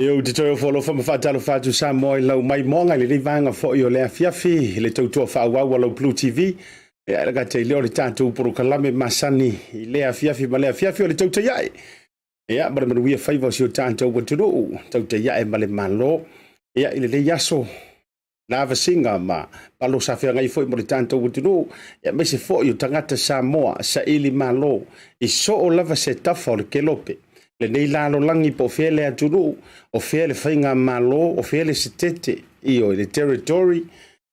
Yo te toi folo fa mafatalo fatu Samoa lau mai monga le vanga fo yo le afiafi le tautua fa wa lo BluTV e la te le tatu pro kalame masani le afiafi male afiafi le tauta ya ya bara manu ia faiva si tanto watu tauta ya e male malo ya ile le yaso lava singa ma palo sa fe ngai foi mo tanto watu ya me se fo yo tangata Samoa sa ili malo i so o lava se tafo le kelope le nei lalo langi po fele aturu o fele fainga malo o fele setete io le territory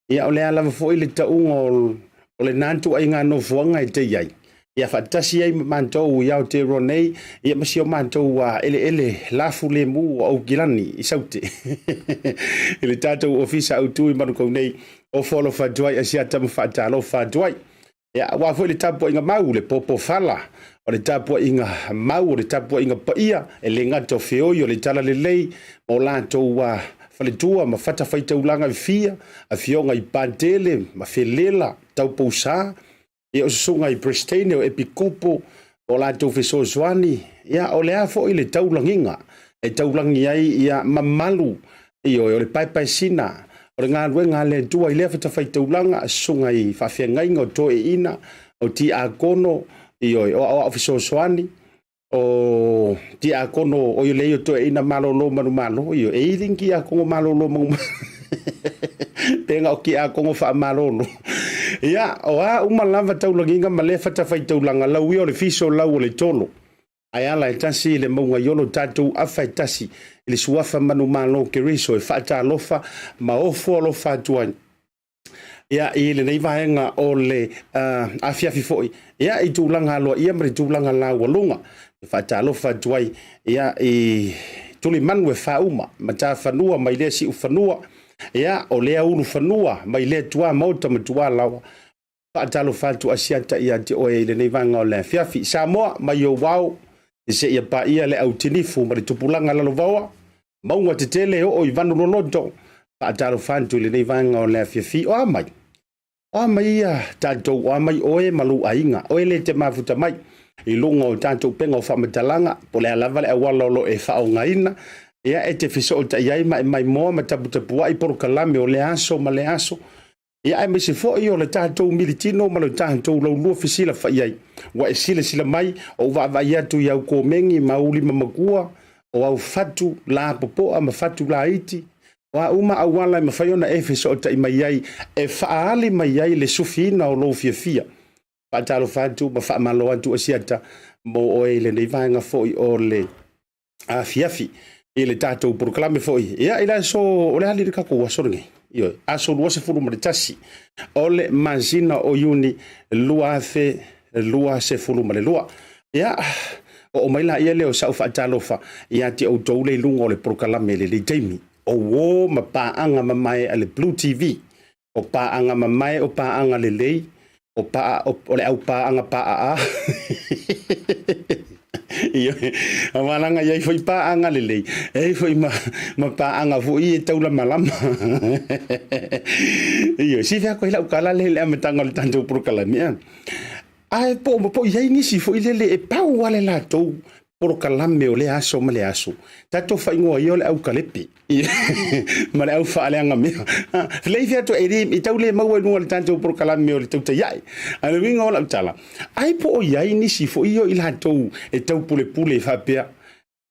ia ole ala fo ile taungo o le nantu ai nga no fuanga i te iai ia fatasi ai mantou ia o te ronei ia masio mantou wa ele lafu le mu o gilani i saute ile tato ofisa autu i manu nei o folo fa joy asiata mfatalo fa joy ia wa fo ile tapo inga mau le popo fala o le tapo inga mau o le tapo inga paia e le ngato feo yo le tala le lei o lanto wa faletua ma fata faita ulanga fia a fionga i pantele ma felela taupousa e o sunga i prestene o epikopo o lanto feso swani ia o le afo ile taulanginga e taulangi ai ia mamalu io o le pai sina o le ngā le tua i le fata faita ulanga sunga i fafia o to e ina o ti akono io o officer swani o ti akono o le to ina malolo malo io e linki akono malolo penga o ki akono fa malolo ia o a uma lava taulanginga male fata fai taulanga lau io le fiso lau le tolo ai ala e tasi le monga yolo tatu afa tasi le suafa manu malo ke riso e fata lofa ma ofo lofa tuan ia i le nei vaenga o le afiafi foi ia i tūlanga loa ia mre tūlanga la walunga e whaatalo whatuai ia i tuli manu e whauma ma tā whanua mai lea si u whanua ia o lea unu whanua mai lea tua Maota ma tua lawa whaatalo whatu asiata ia te oe i le nei vaenga o le afiafi Samoa mai o wau i se ia pa ia le au tinifu ma le tupulanga lalo vaua maunga te tele o i vanu loloto whaatalo whantu i le nei vaenga o le afiafi o amai o mai tātou o mai oe malu ainga oe le te mafuta mai I lunga o tātou penga o whamatalanga po le alawa le awalolo e whaongaina ia e te whiso o ta iai mai moa ma taputapua I poro kalame o le aso ma le aso ia e mese fo I o le tātou militino ma le tātou lau lua fisila wha iai wa e sila mai o wa iatu iau komengi mauli mamakua o au fatu la popo ma fatu la iti wa uma awala ma whaiona e whiso o ta I mai iai e whaali mai iai le sufina o lo fia Vaetolo fatu ma whaamalo atu Asiata mo oe le nei vaenga foi o le fiafi I le tātou proklame foi. Ia ila so o le hali rika kua soringi. Io, aso lua se furu ma le tasi. O le mazina o yuni lua se furu ma le lua. Ia, o maila ia leo sau Vaetolo fa. Ia te au toule lunga o le proklame le teimi. O wo ma paanga mamae a le BluTV. O paanga mamae o paanga le lei. O le au paanga paa Iyo, amalanga ia foi paanga lelei. E foi ma paanga foi e taula malama. Iyo, si fia ko ila ukala le amatanga le tanto pro kala mia. Ai po ia ni si foi le e pau wale la to pro kala me o le aso ma le aso. Tato fa ingo ia le au kalepi. Ma le au fa ale anga mia. Le fia to e taule ma no le tanto pro kala me o le tautai ai. Ana winga ola tala. Ai po ia ni si foi io ila to e tau pule fa pea.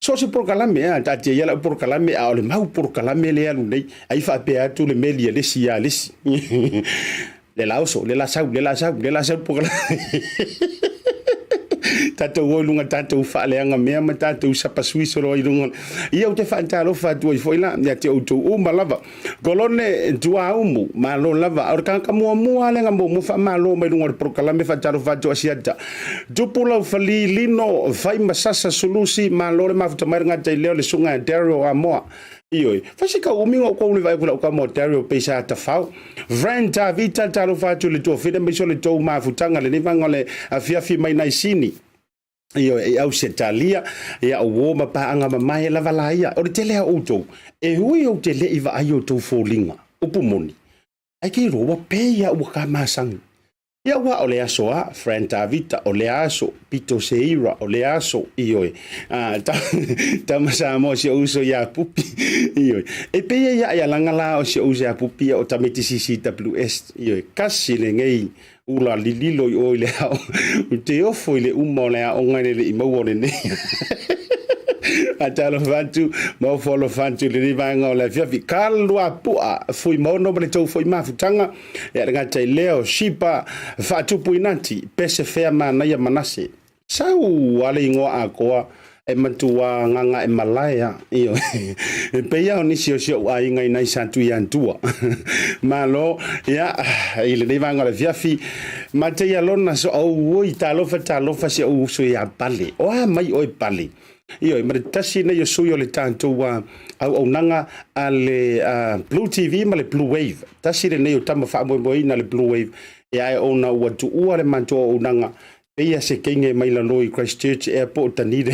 So se pro kala me ta te ia la pro kala me a le mau pro kala me le alu nei. Ai fa pea tu le meli le si ya le si. Le lauso, le la sau pro kala. Tatou o lunga tatou whaaleanga mea ma tatou sapa suiso roa I runga. Ia o te Vaetolo whatua I foila, ia te autou uma lava. Kolone tua umu, malo lava. Aur kanka mua lenga mo wha malo mai runga prokalame Vaetolo whatua Asiata. Tupula u whali lino, whai masasa sulusi, malo le mafuta mairanga te leo le sunga Dario Amoa. Ioi, fasika umingo ko le vai kula ka motario pesa ta fau. Vrenta vita talo fatu le to fide me so le to mafutanga le vanga le afiafi mai nai sini. Iyo e au setalia e au woma pa anga mai la valaia o te le auto e hui o te le iwa ai o to folinga upumoni ai ke roa pe ia u ka masang ia wa o le aso a frenta vita o le aso pito seira o le aso iyo ta masa mo se uso ya pupi iyo e pe ia ia langa la o se uso ya pupi o tameti CCWS iyo kasi le ngei ula lililo o le au te ofo le umo le o ngane le imau le ne Vaetolo fatu mo folo fatu le vanga o le fiafi kalua pua foi mono le tau foi mafutanga e nga te leo shipa fatu puinati pese fea mana ia manase sau ale ngo akoa e matua nganga e malaya iyo pe ia oni sio ai ngai nai santu yantua malo ya ile le vanga le fiafi mate ia lona so o Italo fa se o so ya pale o mai o pale iyo e tasi na yo suyo le tanto wa au nanga ale BluTV ma le Bluwave tasi le nei o tama fa mo ina le Bluwave e ai ona wa tu ua le manto o nanga Ia se kenge mai la loi Christchurch Airport tanide.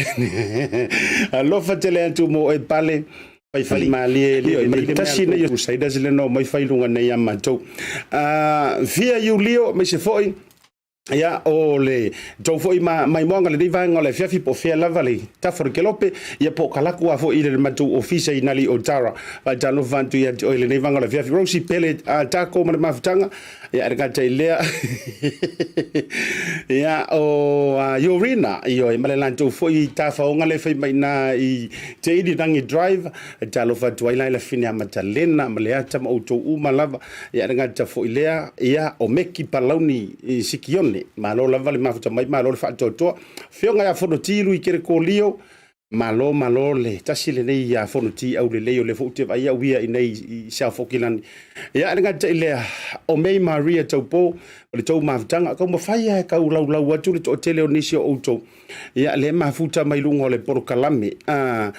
Alofa tele antu mo e pale pai fali mali lio mai tasi na yo saida zile no mai fai lunga nei amato. Via Julio me se foi ia ole to foi mai monga le divanga le fiafi po fia lavali ta for kelope ia po kalaku a fo ile matu office inali otara Vaetolo vantu ia ole le divanga le fiafi rosi pele ta ko ma mafutanga ia rega ilea ia o Yorina io e malelanto foi ta faonga le fai mai na I te idi dangi drive Vaetolo vantu ila la fini amatalena maleata ma auto uma lava ia rega ta foi ilea ia o meki palauni sikione malo lava le mafuta mai malo le fatoto fionga ya fonotilu I kere kolio malo le tasi le nei ya fonoti au le leo le fote vai ya wia nei sa fokilan ya nga te le o mei Maria Taupo le tau mafutanga ko mo fai ka lau watu le tele onisio auto ya le mafuta mai lungo le porokalame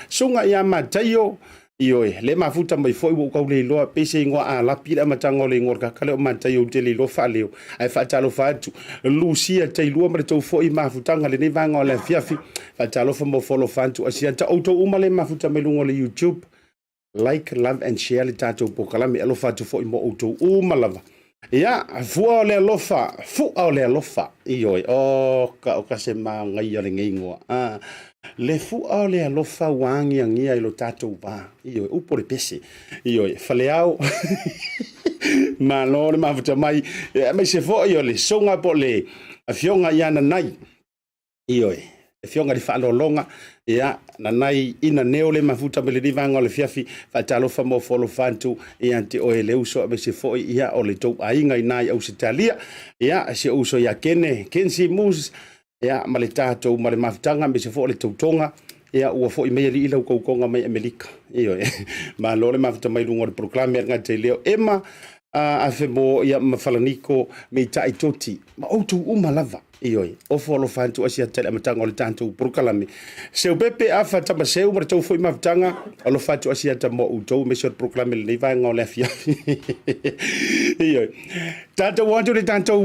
sunga ya matayo Ioi, le mafuta mai foi wo ka le loa pese ngo a la pila matanga le ngorka kale o mata yo te le lo fa leo ai Vaetolo fatu Lucia te lua ma to foi mafutanga le ne vanga le fiafi Vaetolo fa mo follow fantu Asiata auto uma le mafuta mai lungo le YouTube like love and share le tato pokalame alo fatu foi mo auto uma lava Ia, fua o le alofa, ioi, o ka se ma ngai ale ngai ngoa. Le fua o le alofa wangi angia ilo tatou va, ioi, upo le pese, ioi, faleau, ma lo le mafuta mai, mai se fo ioi le songa po le fionga iana nai, ioi, e fionga di whaalolonga, ia, na nai ina neo le mafuta me le rivanga o le fiafi, whaatalofa mo folo fantu, ia te o e le uso me se foi ia o le tau ainga i nai au se talia, ia, se uso ia kensi mus, ia, ma le tātou, ma le mafutanga, me se fo le tautonga, ia, ua fo i mea li ilau koukonga mai Amerika, iyo, ma lo le mafuta mai lungo le proklame, ngā te leo, ema, a fe mo ia mafalaniko me tai toti ma outu lava ioi o folo fantu asia tele matanga o le tantu prokalame se pepe afa tama seu ma tau foi mafutanga o lo fantu asia tamo utou me se proklame le vai ngol afia ioi tata wantu le tantu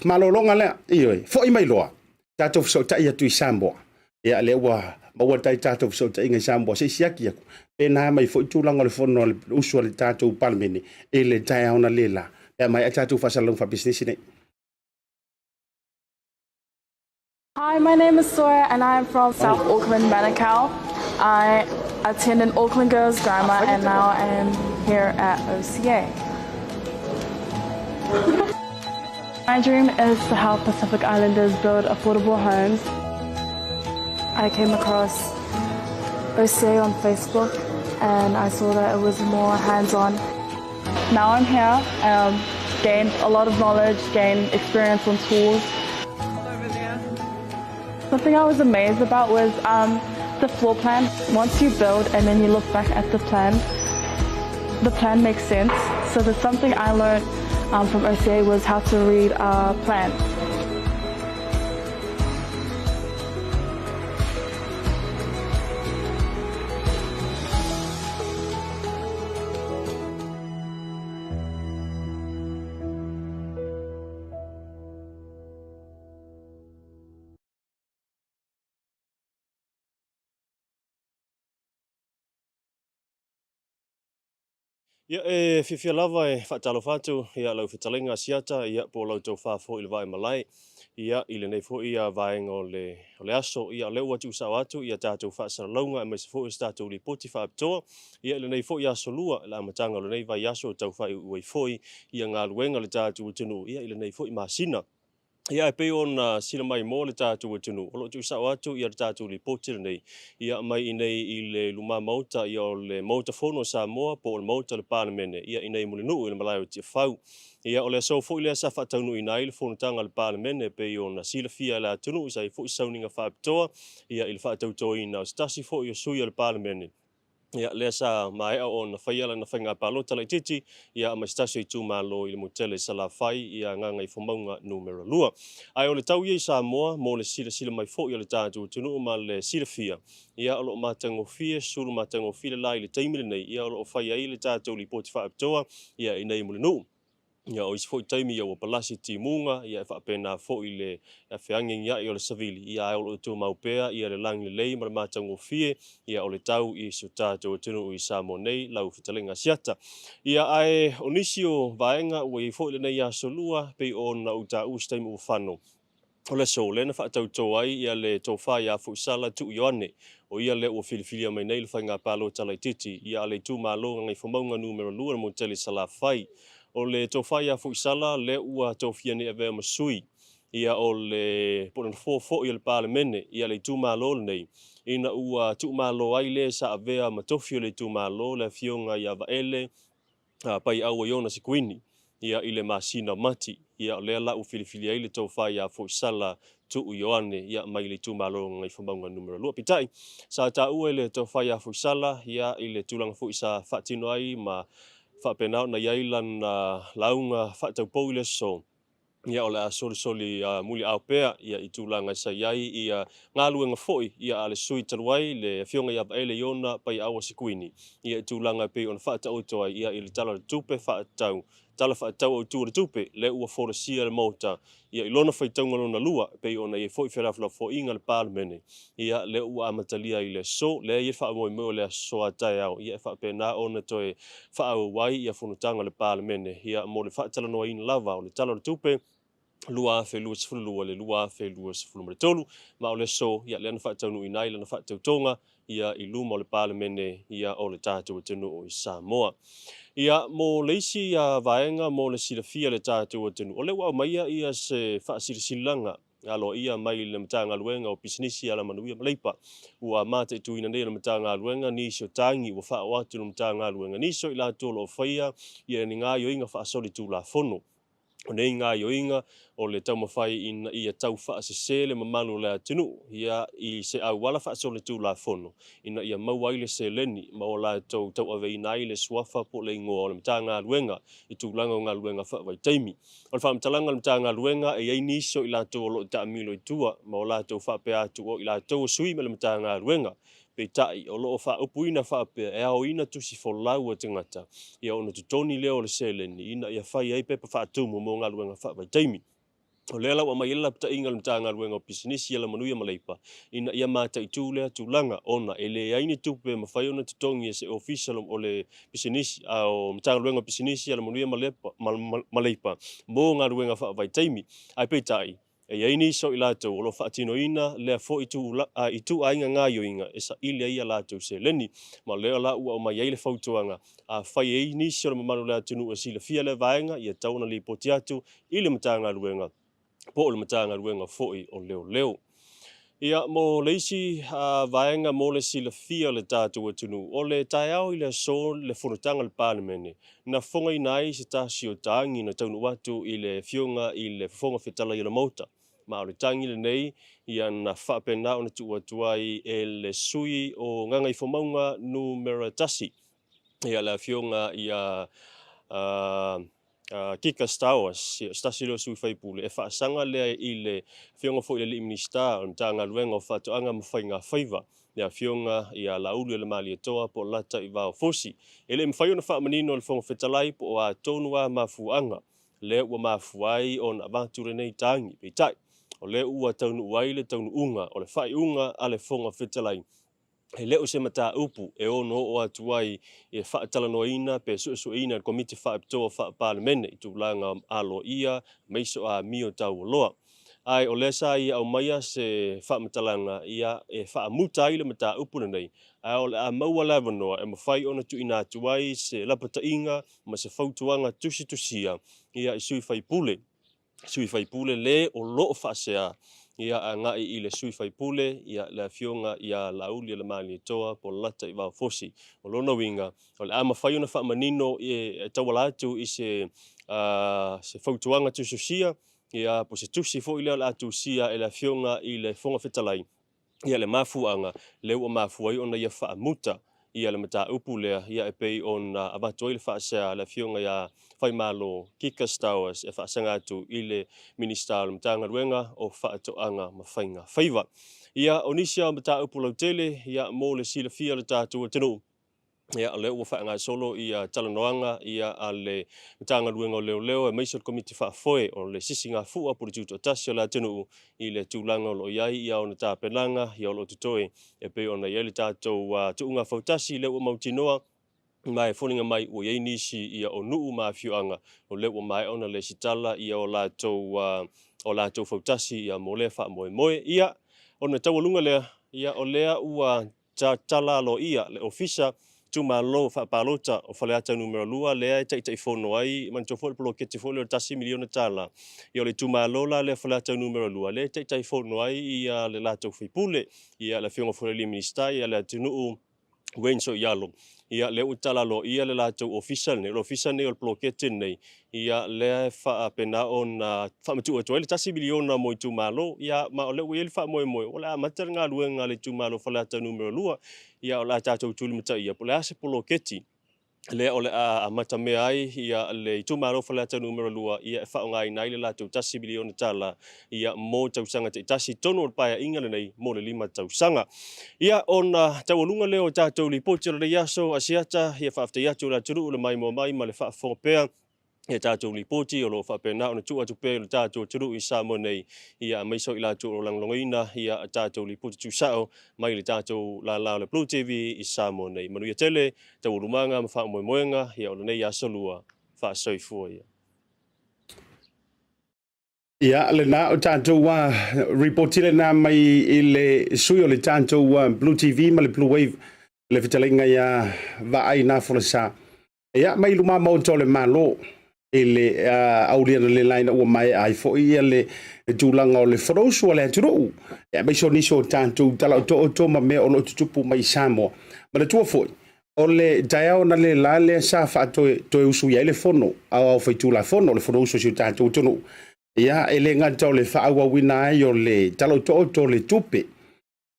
malolonga le ioi foi mai loa tata so tai atu Samoa ia le wa ma wa tai tata so tai ngai Samoa se siaki aku pena mai foi tulanga le fono le uso le tatu palmene e le tai ona lela e mai tatu fasalong fa business ne. Hi, my name is Sora and I'm from South Auckland, Manukau. I attended Auckland Girls Grammar and now I am here at OCA. My dream is to help Pacific Islanders build affordable homes. I came across OCA on Facebook and I saw that it was more hands-on. Now I'm here, gained a lot of knowledge, gained experience on tools. Something I was amazed about was the floor plan. Once you build and then you look back at the plan makes sense. So there's something I learned from OCA was how to read plans. Ia fifia lava e whaatalo whātu, ia lau whitalenga Asiata, ia po lau tau whāfo i le vai malai, ia i le nei fo ia vaenga o le aso, ia leu watu usau atu, ia tātou whaasara launga, e mai se fo i tātou li poti whaaptoa, ia le nei fo i aso lua, la amatanga le nei vai aso tau whai uai foi, ia ngā luenga le tātou utunu, ia i le nei fo i masina. Ia e peo na sila mai mo le tātou tunu. Olo tu sao atu ia le tātou li poti nei. Ia mai i nei i le luma Maota ia o le Maota fono Samoa po le Maota le Palemene. Ia i nei muli nuu i le malai o tia whau. Ia o le so fo i le sa whataunu i nei le fono tanga le Palemene peo na sila fia le atunu i sa i fo i sauninga whaapitoa. Ia i le whaatauto i na stasi fo i o sui le Palemene. Ia le sa mai o na faiala na fainga palota lai titi ia ma stasio i tu malo i le motele sala fai ia nganga i fomaunga numero lua. Ai o le tau i Samoa mo le sila mai fo i le tātou tunu ma le sila fia. Ia o lo matango fia suru matango fia lai le taimile nei ia o lo fai ai le tātou li poti whaapitoa ia i nei mule nuu. Ia o isi fo i taimi ia o palasi ti munga, ia e whaapena fo i le whianging ia i o le savili, ia e o lo tō maupea, ia le langi le lei, ma le mātango fie, ia o le tau i so tātou tunu i Samoa nei, lau whitalenga Asiata. Ia ai o nisi o vaenga ua i fo i le nei a solua, pei o na uta ustaimu u whano. O le so, le na whaatau tō ai, ia le tō whai a fuisala tu i oane, o ia le ua filifilia mai nei le whainga palo talai titi, ia le tū malo ngai whamaunga numero lua mo tele sala whai. O le tō whai a fuisala, le ua tō whiane a vea masui, ia o le ponan fō i le Palemene, ia le tū malo nei, ina ua tū malo ai le sa a vea matofio le tū malo, le fionga ia vaele, pai au iona si kuini, ia i le masina mati, ia le la u filifili ai le tō whai a fuisala tu u ioane, ia mai le tū malo ngai whamaunga numero lua pitai. Sa ta ue le tō whai a fuisala, ia i le tūlanga fuisa whaatino ai, ma whapenau na iailan launga whaatau pou le so. Ia o le a soli muli Taupea, ia i tūlanga sa iai, ia ngā luenga foi, ia ale sui taluai, le fionga ia ele iona pai awa sikuini. Ia i tūlanga pe on whaatau toa, ia i le tala tupe whaatau tala whaatau au tūra tupe, le ua Folasa le Maota, ia ilona whaitaunga lona lua, pe ona ia foi wherafla fo inga le palemene, ia le ua amatalia i le so, le ia wha moe moe le so atai au, ia wha pena ona toe wha au wai ia whunutanga le palemene, ia mo le whaatala noa ina lava o le tala le tupe, Luaiva Faalua le Luaiva Faalua ma o le so ia le ana whaataunu inai le ana whaatautonga ia i luma o le palemene ia o le tātou atunu o i Samoa. Ia mo leisi ia vaenga mo le silafia le tātou atunu. O le wau maia ia se whaasilisilanga alo ia mai le matanga luenga o pisinisi ala manuia maleipa. Ua mate tuina nei le matanga luenga ni sio tangi ua wha o atu le matanga luenga. Ni sio ila tolo o whaia ia ni ngā yoinga whaasoli tū la fono. O nei ngā yoinga o le tau mawhai ina ia tau whaasese le mamalu le atinu ia i se au wala whaasole tū la fono. Ina ia mauai le se leni ma o la tau ave inai le suafa po le ingoa o le mta ngā luenga i tūlanga o ngā luenga whaavai taimi. O le whaamtalanga le mta ngā luenga e ei niso i la tau o lo ta amilo i tua ma o la tau whaapea atu o i la tau o sui me le mta ngā luenga. Pe tai o loo wha upuina whaapea e ao ina tusi wholau a tingata. Ia ona tutoni leo le seleni ina ia whai ei pepa whaatumu mo ngā luenga whaavai taimi. O lea lau mai ela pta inga le mta ngā luenga o pisinisi ala manuia maleipa. Ina ia mata i tūlea tūlanga ona e le aini tupe ma whai ona tutongi e se official o le pisinisi o mta ngā luenga o pisinisi ala manuia maleipa. Mo ngā luenga whaavai taimi. Ai pe tai. E iaini so i lātou, o lo whaatino ina, lea fo i tū ainga ngā yoinga, e sa ilia ia lātou se leni, ma lea la ua o mai eile whautuanga, a whai ei nisi o le mamanu lea tunu o sila fia le vaenga, ia tauna li poti atu, i le matanga luenga, po o le matanga luenga fo i o leo leo. Ia mo leisi vaenga mo le sila fia le tātou atunu. O le tai au i le so le whunutanga le palemene. Na whonga inai se tasi o tangi na taunu watu i le fionga i le whonga whetala i le Maota. Ma o le tangi le nei ia na whapena o na tu watuai e le sui o nganga i whamaunga numera Tasi. Ia le fionga ia kika stawas stasi lo sui fai pule e fa sanga le i le fionga fo i le minister on tanga luenga fa to anga mfainga faiva ya fionga ia laulu le mali toa po lata i va fosi ele mfaio na fa manino le fonga fetalai po a tonua mafuanga le ua mafuai on avanture nei tangi pe tai o le ua taunu wai le taunu unga o le fai unga ale fonga fetalai. He leo se mata upu e ono o atuai e whaatalanoa ina pe su ina komite whaapitoa whaapalemene i tūlanga alo ia meiso a mio tau loa. Ai o lesa ia au maia se whamatalanga ia e whaamuta ile mata upu na nei. Ai o le a maua lavanoa e mawhai ona tu ina atuai se lapata inga ma se whautuanga tusia ia i sui whai pule. Sui whai pule le o loo whaasea. Ia a ngai i le sui whai pule, ia le fionga, ia lauli le mali toa, po lata i wau fosi. O lona winga, o le ama whaiona wha manino e tawalatu i se whautuanga tususia, ia po se tusi fo i leo la atu sia e le fionga i le fonga fetalai. Ia le mafuanga, leo o mafuai ona ia wha muta, ia le mata upu lea, ia e pei on avato i le whaasea le fionga ia whai malo kika stawas e whaasanga atu i le minister le mtanga ruenga o whaatoanga mawhainga whaiva. Ia onisia mata upu lautele, ia mo le sila fia le tātua tenu. Ia le ua whaanga solo ia talanoanga, ia le mtanga ruenga o leo leo e meisol komiti whaafoe o le sisinga fua po le tuto tasi o la tenu i le tūlanga o lo iai ia o na tāpenanga, ia o lo tutoe e pe o na iai le tātou tuunga fautasi le ua mautinoa mai folinga mai o iei nisi ia o nuu mafioanga o le ua mai ona le sitala ia o lātou fautasi ia mo le wha moe moe ia o na tawalunga lea ia o lea ua tala lo ia le ofisa tuma lo fa palota o faleata numero lua le tai fono ai man to fol polo kete fol tasi miliona tala yo le tuma lola le faleata numero lua le tai fono ai ia le lato fipule ia le fionga fo le minister ia le tunu wenso yalo ia le utala lo ia le lato official ne o polo kete nei ia le fa pena on fa matu to le tasi miliona mo tuma lo ia ma le wel fa mo ola matanga luenga le tuma lo faleata numero lua ia o la tātou tūli mata ia po le ase polo keti le o le a mata mea ai ia le tūmaro whalata numero lua ia e whaonga i nai le lātou tasi biliona tala ia mō tausanga te tasi tono o paia inga nei mō le 5 tausanga. Ia ona tawalunga leo tātou li pōtira le yaso asiata ia whaafta iatu la turu le mai mo mai ma le whaafongapea ia tātou li pōti o lo whapena o na tua tupe o tātou turu I Samoa nei ia maiso I la tū o langlongoina ia tātou li pōti tūsao mai le tātou la le BluTV I Samoa nei. Manu ia tele, tau urumanga, mawha moe moenga, ia o nei asolua, wha soifua ia. Ia, le na o tātou reportile na mai I le sui o le tātou BluTV ma le Bluwave le fitalinga ia vaai na Folasa. Ia, mai luma mauto le malo ele auliana le laina ua mai ai fo ia le tūlanga o le wharosu o le aturu. Ia mai so niso tātou tala o to ma mea o lo tutupu mai Samoa. Ma le tua foi, o le taeao na le la le sa wha toe usu ia le fono, au whaitula fono le wharosu si tātou tonu. Ia ele ngata o le whaawa wina ai o le tala o to le tupe.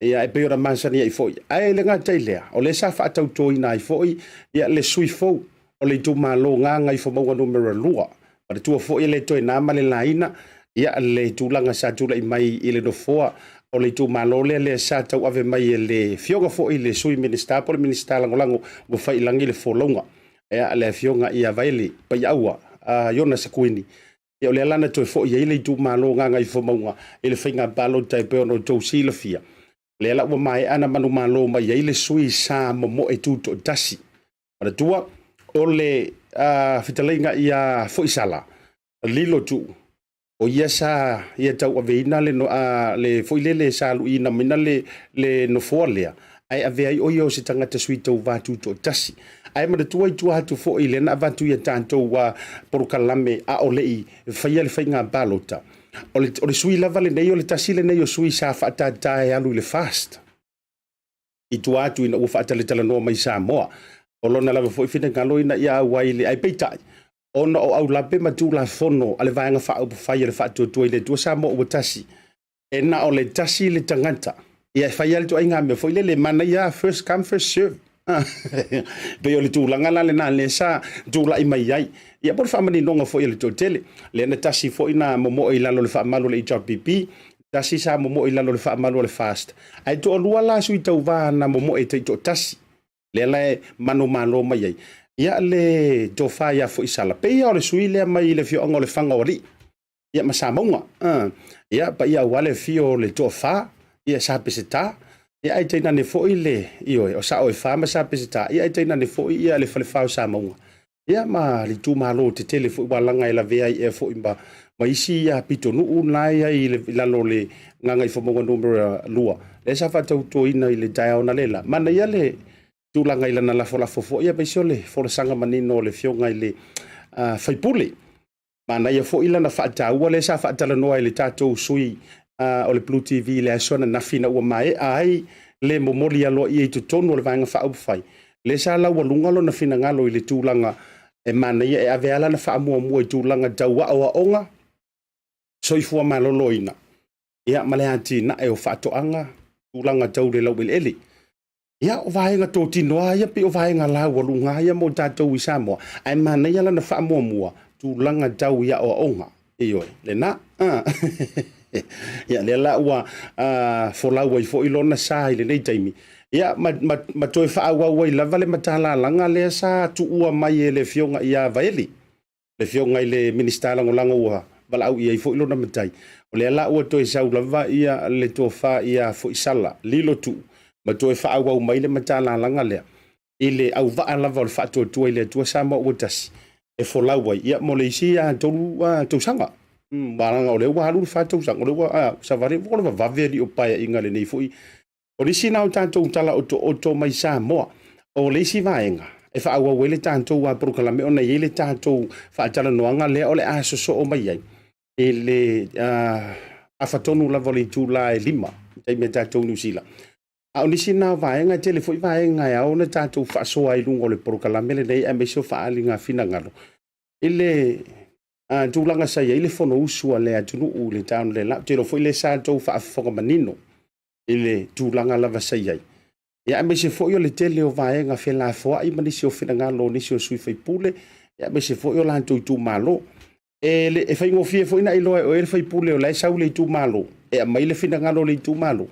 Ia e peora mansani ai foi. Ai le ngata I lea, o le sa wha atau to ina ai foi, ia le sui fou. O le tu malo nga ngai fo maua numero lua. Pa le tua fo I le toi nā male laina, ia le tūlanga sa tūla I mai I le no foa, o le tu malo le sa tau ave mai le fionga fo I le sui minister, po le minister langolango, mo fai langi le folonga. Ia le fionga I availi, pa I aua, Iona Sakuini. Ia o le alana toi fo I le tu malo nga ngai fo maua, I le whainga balo taipeo no tau sila fia. Le ala ua mai ana manu malo mai, ia I le sui sa mo e tuto tasi. Pa le tua, o le fitalinga ia foisala lilo tu o ia sa ia tau aveina le no le foilele sa luina mina le no foalea ai ave ai o ia o se tangata sui tau vatu to tasi ai ma tu ai tu hatu fo ile na vatu ia tanto wa porukalame a o lei faia le fainga balota o le sui lava le nei o le tasi le nei o sui sa fata tai alu le fast I tu atu ina u fata le talanoa mai Samoa o lona lava foi fina ngaloina ia waile ai peitai ona o au lape matula fono ale vaanga fa o fai le fa to le tu Samoa o tasi e na o le tasi le tangata ia fai le to inga me foi le mana ia first come first serve pe o le tu langa le na le sa tu la I mai ai ia por fa mani nonga foi le to tele le na tasi foi na momo I lalo le fa malo le HRPP tasi sa momo I lalo le fa malo le fast ai to lua la sui tau va na momo e te to tasi le mano malo mai ai ia le tofa ia fo isala pe ia o le sui le mai le fionga o le fanga ori ia masamonga ia pa ia wale fio le tofa ia sa peseta ia ai tena ne fo ile io o sa o fa ma sa peseta ia ai tena ne fo ia le fale fa samonga ia ma le tu malo te tele fo balanga ila vea ia fo imba ma isi ia pito nu unai ai le lalo le nganga I fo mo numero lua le sa fa to ina ile diaona lela mana ia le tūlanga ila na la fofo ia pe sole for sanga manino le fionga ile faipule mana ia fo ila na fata ua le sa fata la noa ile tatou sui o le BluTV le asona na fina ua mai ai le momoli alo I tu tonu le vanga fa fai le sa la walunga lo na fina ngalo ile tūlanga e mana ia e aveala na fa mua I tūlanga taua o onga soifua maloloina ia male ati na e o fatoanga tūlanga tau le lau ele ia o vaenga tō tinoa ia pe o vaenga la walunga ia mo tātou I Samoa ai mana ia lana wha mua tūlanga tau ia o onga ioi le na ia le la ua folau ai fo ilona sa I le nei taimi ia ma toe wha awa wai lava le matala langa le sa tu ua mai e le fionga ia vaeli le fionga I le minister langolanga ua wala au ia I fo ilona matai o le la ua toe sau lava ia le tofa ia fo isala lilo tu ma toe fa au mai le matala langa le ile au va lava o fa to ile tu Samoa o tasi e folau ai ia mo le sia to sanga baranga o le wa lu fa to sanga o le wa sa vare vo le va veri o pai inga le nei foi o le sina o tanto tala o to mai Samoa o le si vaenga e fa au wele tanto wa proclame ona ile tanto fa tala noanga le o le aso so o mai ai ele a fatonu la vole tu la lima te me tanto New Zealand a nisi na vaenga tele foi vaenga ya ona tatou fa so ai lungo le proclame le nei e me so fa alinga fina ngalo ile tu langa sa ile fono usu le atunu u le town le la te lo foi le sa tou fa fonga manino ile tu langa lava sa ai ya me se foi le tele o vaenga fe la fo ai mani se o fina ngalo ni se o sui fai pule ya me se foi o la tu malo ele e fai ngo fie foi na ilo o ele fai pule o la sa le tu malo e mai le fina ngalo le tu malo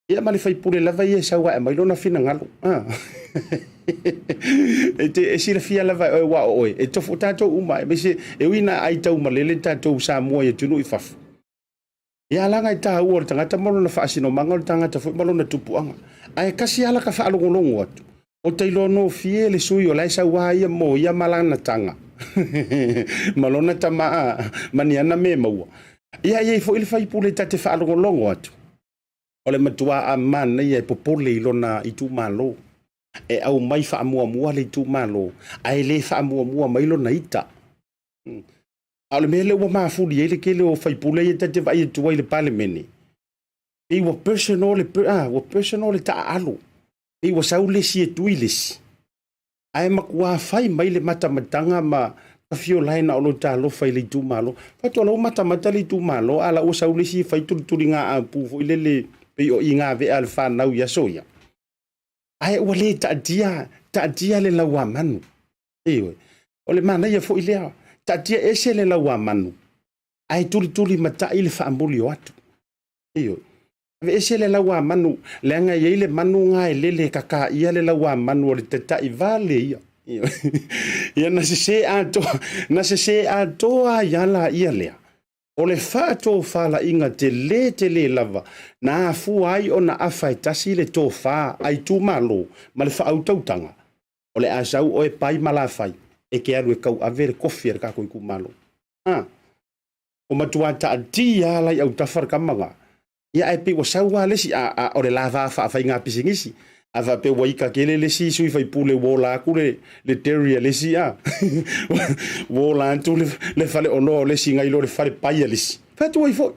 ia mali fai pule lava ia sa wa mai lona fina ngalo e sila fia lava o wa o e tofu tato uma e se e wina ai tau malele tato Samoa e tunu i fafu ia langa i ta o tangata malo na faasino mangol tangata fu malo na tupuanga ai kasi ala ka fa alongolongo atu o tailo no fie le sui o lai sa wa ia mo ia malana tanga malona tama maniana me maua ia fo il fai pule tate fa alongolongo atu o le matua a mana ia popole ilona i tu malo e au mai fa mua le tu malo ai le fa mua mai lona ita ale mele wa mafuli ele kele o fai pule ia tate vai tu ile parliament e wa personal ta alo e wa saule si tu iles ai makua fai mai le mata matanga ma fio laina o lo ta lo fai le tu malo fa to lo mata le tu malo ala o saule si fai tu nga a pu fo ile le pe o inga ve alfa na ya soya ai o le ta dia le la wa manu e o le mana ia fo ile ta dia ese le la wa manu ai tuli mata ile fa ambuli o atu e ve ese le la wa manu le nga ile manu nga le kaka ia le la wa manu o le ta i vale ia ia na se ato ia la ia lea o le fato fala inga te le lava na fu ai ona afai tasi le to fa ai tu malo ma le fa autautanga o le asau o e pai mala fai e ke alu e kau avere kofia ka ko ku malo o matua ta dia la au tafar kamanga ia e pe o saua le si a o le lava fa fa inga pisingisi ava pe waika kele le si sui fai pule wola ku le terrier le si wola tu le fale ono le si ngai lo le fale paia le si fa tu i fo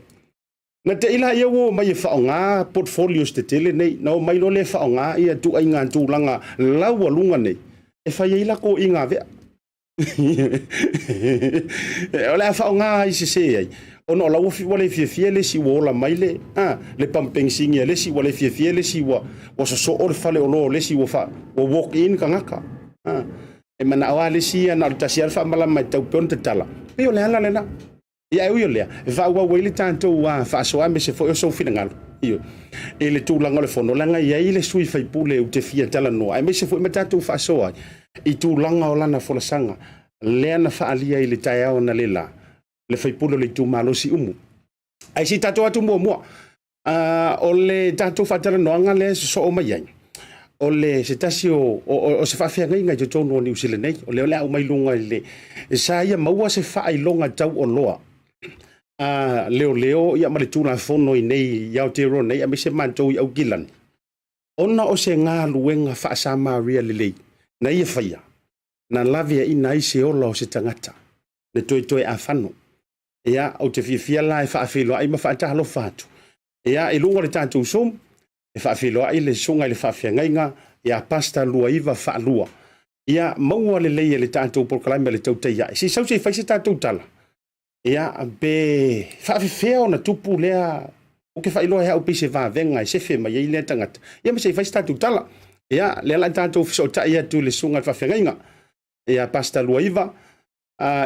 na te ila ia wo mai fa nga portfolios te tele nei no mai lo le fa nga ia tu ai nga tu langa lawa lunga nei e fa ila ko inga ve ola fa nga i se ai ono la wo fi wale fi le si wola mai le pampeng singi le si wale fi le si wa so or fale ono le si wo fa wo walk in kangaka e mana wa le si na tasi alfa mala mai tau pon te tala e o le ala le na ia u le va wa wele tanto wa fa so ame se fo so finanga io e le tu langa le fono langa ia ile sui fai pule u te fia tala no ai me se fo mata tu fa so ai i tu langa o lana folasanga le na fa alia ile tai ona le la le fai pule le tu malo si umu ai si tato atu mo o le tato fa tala no anga le so o mai o le se tasi o se fa fia ngai jo tono ni usile nei o le o mai lunga le sa ia maua se fa ai longa tau o loa leo ia male tuna fono i nei ia te ro nei a me se manto i au gilan ona o se nga luenga fa sa maria lele na ia faia na lavia i nai se ola o se tangata le toi a fano ia o te fia la e fa afilo ai ma fa ta lo fatu ia e lunga le tanto som e fa afilo ai le sunga le fa fia ngainga ia pasta Luaiva Faalua ia maua le tanto proclame le Tautai ia si sau se fa se tanto tala ia be fa fea ona tupu lea o ke fa ilo ha o pise va venga se fe mai ile tangata ia me se fa se tanto tala ia le la tanto so ta ia tu le sunga fa fia ngainga ia pasta Luaiva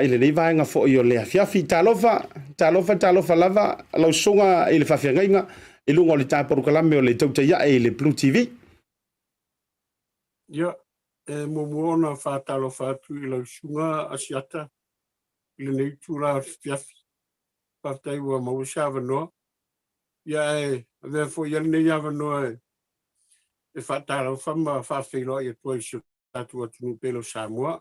ile nei vaenga fo io le fiafi talova lava lo sunga ile fa fia ngainga e lungo le tapo kalame o le Tautai e le BluTV ia mo fa talo fa tu le sunga Asiata le nei tura fiafi fa tai wa mo shava no ia ve fo ia nei ava no e fa talo fa ma fa filo ia tu su tatu tu pelo Samoa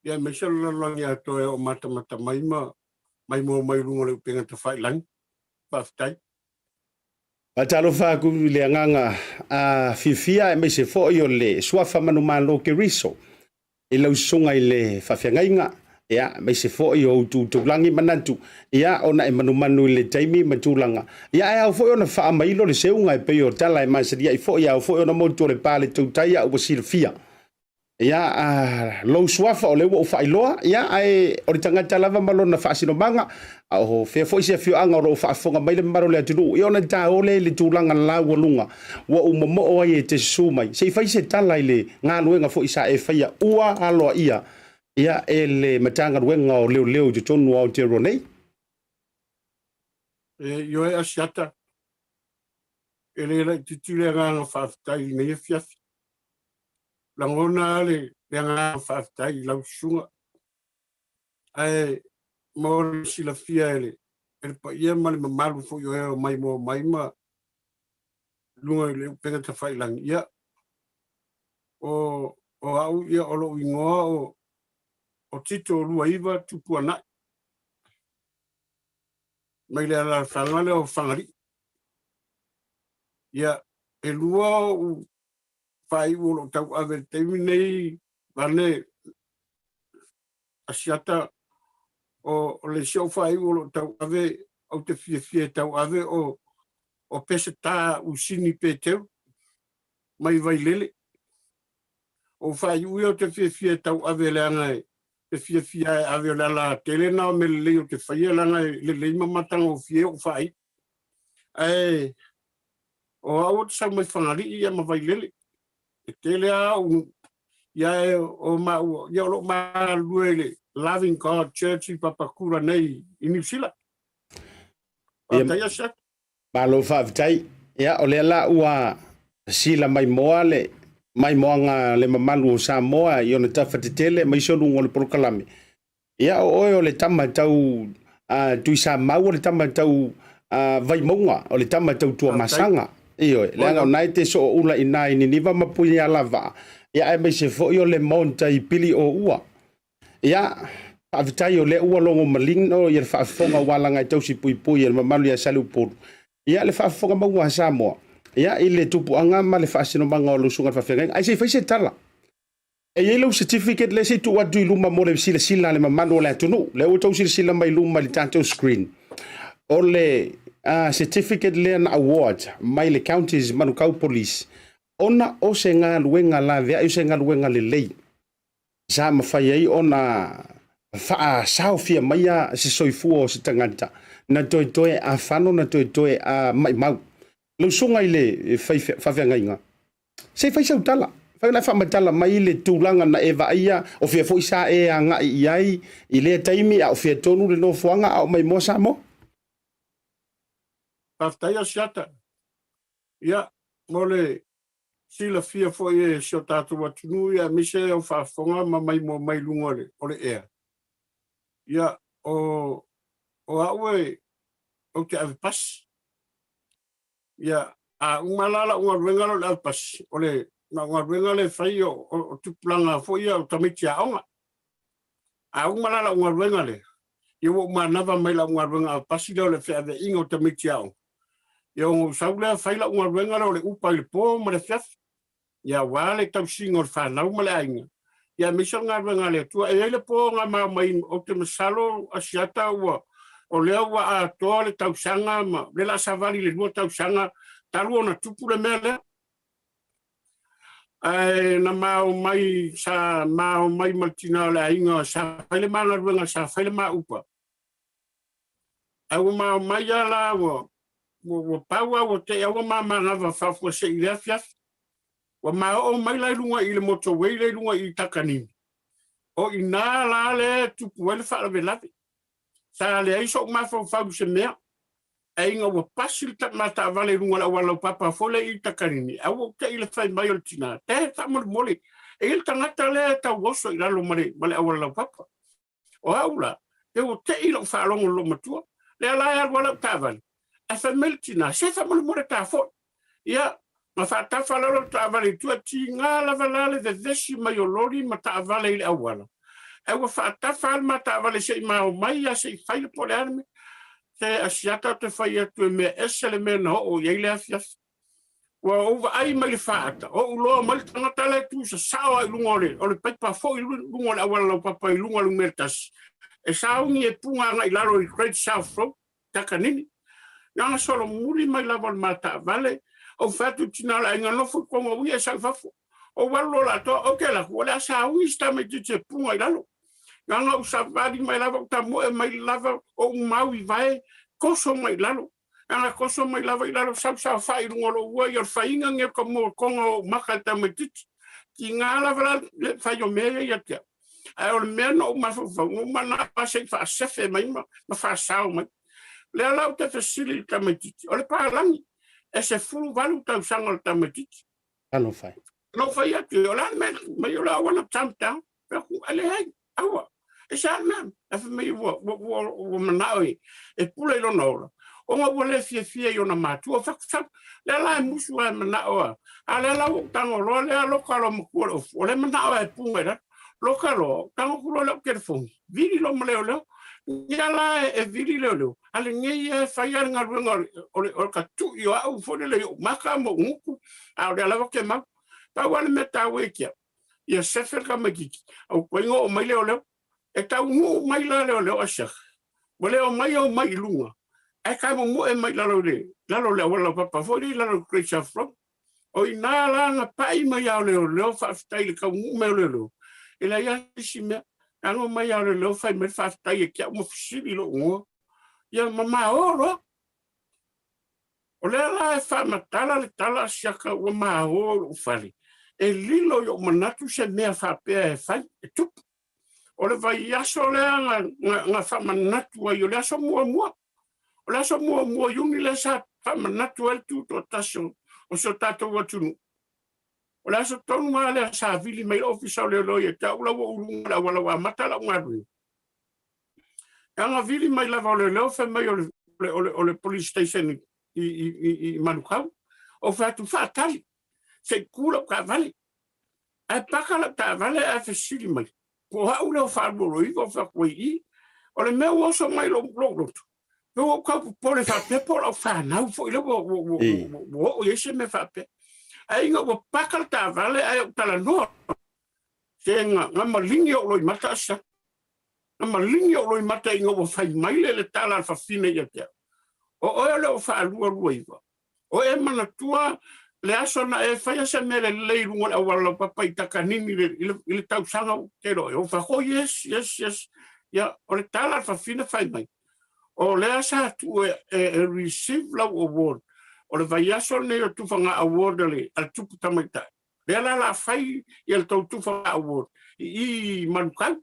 ia me se lo ia to o mata mai mai lungo le penga te fai lang fa tai Vaetolo fa ku le nganga fifia e me se fo yo le swafa manu malo ke riso e lo sunga ile fa fiangainga ia me se fo yo tu langi manantu ia ona e manu le taimi matulanga ia ai fo yo na fa mai lo le seunga e pe yo tala e maseria i fo ia fo yo na mo to le pale Tautai o silfia ia lo swafa o le wo fa iloa ia ai o le tangata lava malo na fa sino manga o fe fo se fio anga ro fa fonga mai le maro le atu ia na ta o le tulanga la wolunga wo o mo o ai te sumai se fa se tala ile nga luenga fo isa e fa ia ua alo ia ele matanga luenga o leo je tonu o te ronei yo Asiata ele la titile nga whaftai nei fiafi. Langona le nga whaftai lau sunga. Ai, mo sila fia ele. Ele pa ia mali mamalu fo yo eo mai mo mai ma. Lunga le penga ta whai lang ia. O au ia olo ingoa o tito Luaiva tupu ana. Mai le ala whangale o whangari. Ia, e lua o whai ulo tau ave teimi nei vane Asiata o le sio whai ulo tau ave au te fie tau ave o pese tā usini pe teu mai vai lele. O whai ui o te fie tau ave le angai te fie ave le ala tele na me le o te whai langa le leima matanga o fie o whai. Ai, o au te sa mai whangari ia ma vai lele. E tele au ia o mau ia lo ma luele Loving God Church I papakura nei I New Zealand. Ia Malo whaavitai. Ia o le ala ua sila mai moa le mai moanga le mamalu o Samoa I ona tawhatetele mai sonu ngole porokalame. Ia o oe o le tama tau tui sa mau o le tama tau vai maunga o le tama tau tua masanga. Iyo, le anga o nai te so ula ina I niva mapui a lava. Ia e mai se fo I o le monta I pili o ua. Ia, whaavitai o le ua longo malino I le whaafonga walanga I tausi pui pui I le mamalu ia salu poru. Ia le whaafonga maua Samoa. Ia I le tupu anga ma le whaasino manga o lusunga whawhenga. Ai se whaise tala. E yellow certificate le se tu atu I luma mo le sila le mamalu o le atunu. Le o tau sila mai luma li tātou screen. O le certificate le na award mai le counties manukau police. Ona o se ngā luenga la vea I se ngā luenga le lei. Sa mawhai ai ona wha sao fia maia se soifua o se tangata. Na toe a whano na toe a mai mau. Lau sunga I le whawhia inga. Se whai sau tala. Whai lai whamatala mai le tūlanga na e vaia o fia fo isa e a ngai iai I le taimi a o fia tonu le no fuanga a o mai mo sa mo. Taftai Asiata. Ia, mole sila fia fo e sio tātou atunu ia mise o whaafonga ma mai mo mai lungole o le ea. Ia, o aue o te ave pas. Ia, a umalala unga ruengalo le ave pas. O le, na unga ruengale whai o tupulanga fo ia o tamiti a onga. A umalala unga ruengale. Ia o manava mai la unga ruenga ave pasi leo le whea ave inga o tamiti a onga. Ia o saulea whaila unga ruengale o le upa I le pō ma le fiafi. Ia wale tau singo le whanau ma le ainga. Ia misa ngā ruenga le tua. E le pō ngā mau mai o te masalo Asiata ua. O lea ua a toa le tau sanga ma. Le la savali le lua tau sanga. Talu ona tupu le mea lea. Ai na mau mai sa mau mai maltina le ainga. Sa whaile maa ngā ruenga sa whaile maa upa. Au mau mai ala ua. Wa paua wa te awa mama ngava whawhua se I lea fiafi. Wa mao mai lai lunga I le moto wei lai lunga I takanini. O I nā la le tupu wele whaalawe lawe. Sa le aiso mawhau whau se mea. E inga wa pasil tak mata wale lunga la walau papa fole I takanini. Awa te I le whai mai o tina. Te tamole mole. E il tangata le tau oso I lalo male awalau papa. O aula. Te o te ilo whaalongo lo matua. Le alai alwala tāwani. A whameltina, se whamole tā fo. Ia, ma whatawhalalo tā avale tua ti ngā lavalale de vesi mai o lori ma tā avale I le awala. E wa whatawhal ma tā avale se I mao mai a se I whaile pole anime. Te Asiata te whai atu e mea esele mea na o iei afiafi. Wa ova ai mai le whaata. O uloa mai tangata le tu sa sao ai lungole. O le paipa fo I lungole awala lau papa I lungole mertas. E saungi e punga ngai laro I Great South Road. Takanini. Nga solo muri mai lava mata vale o fatu tinala inga no fu kongo wi e salfafo o wallo la to o ke la wala sa wi sta me tite punga ilalo nga usavadi mai lava ta mo mai lava o maui vai koso mai lalo nga koso mai lava ilalo sa fai ngolo wa yo fai nga como kongo makata me tite ki nga lava fai o me ya tia ai o meno ma fu ma na pa se fa sefe mai ma fa sao mai. Le alau te fasili tamatiti. O le pālangi. e se fulu valu tau sanga o tamatiti. Alo fai. No fai atu, o lan me, mai o la wana tamtang, pe ku ale hai, awa. E sa man, e fa mai wo manaoi, e pula ilo naora. O nga wale fia i ona matu, o fak, le la e musu e manaoa. A le la wo tango lo, le a loka lo mkua, o le manaoa e punga era, loka lo, tango kulo leo kerefong, viri lo maleo leo, ia la e viri leo, ale ngei e whaiar ngā ruenga o ka tu i o au fone leo, maka mo nguku, a o le alawa ke mau, tau ane me tau e kia, ia sefer ka makiki, au koingo o mai leo, e tau ngu mai la leo asak, mo leo mai au mai lunga, e kai mo e mai lalo leo wala papa, fori lalo kreisa from, o i nā la nga pai mai au leo, whaftai le kau ngu meo leo, e la ia si mea, ango mai au leo, whai me whaftai e kia mo fisiri lo ngua, ia mama oro, o lea la e whamatala le tala siaka ua maa oro ufari, e lilo yo manatu se mea whapea e whai, e tupu. O le vai aso lea nga whamanatu ai, o le aso mua. O le aso mua yungi le sa whamanatu ai tu to taso, o so tato watunu. O le aso tonu maa lea sa vili mai ofisa o le loi e ta ula wa urunga la wala wa matala ungarui. Anga vili mai lava o le leo fe mai o le police station i Manukau. O fatu whaatali. Se kula ka vale. Ai pakala ta vale a fesili mai. Ko hau leo whaaroro i ko whakoi i. O le mea oso mai lo roto. Ko kau pole whape po lau whanau fo i leo o yese me whape. Ai inga o pakala ta vale ai o tala noa. Se nga malingi o loi mata asa. Nga malingi o loi mata inga o whai maile le tala alfa fine i a tea. O oe leo whaalua Luaiva. O e mana tua le aso na e whaia se mele leirunga a wala papa i takanini i le tausanga o te roi. O whako yes. Ia, o le tala alfa fine whai mai. O le asa tu e receive lau award. O le vai aso ne o tufanga award al tupu tamaita. Le ala la whai i al tau tufanga award. I Manukau.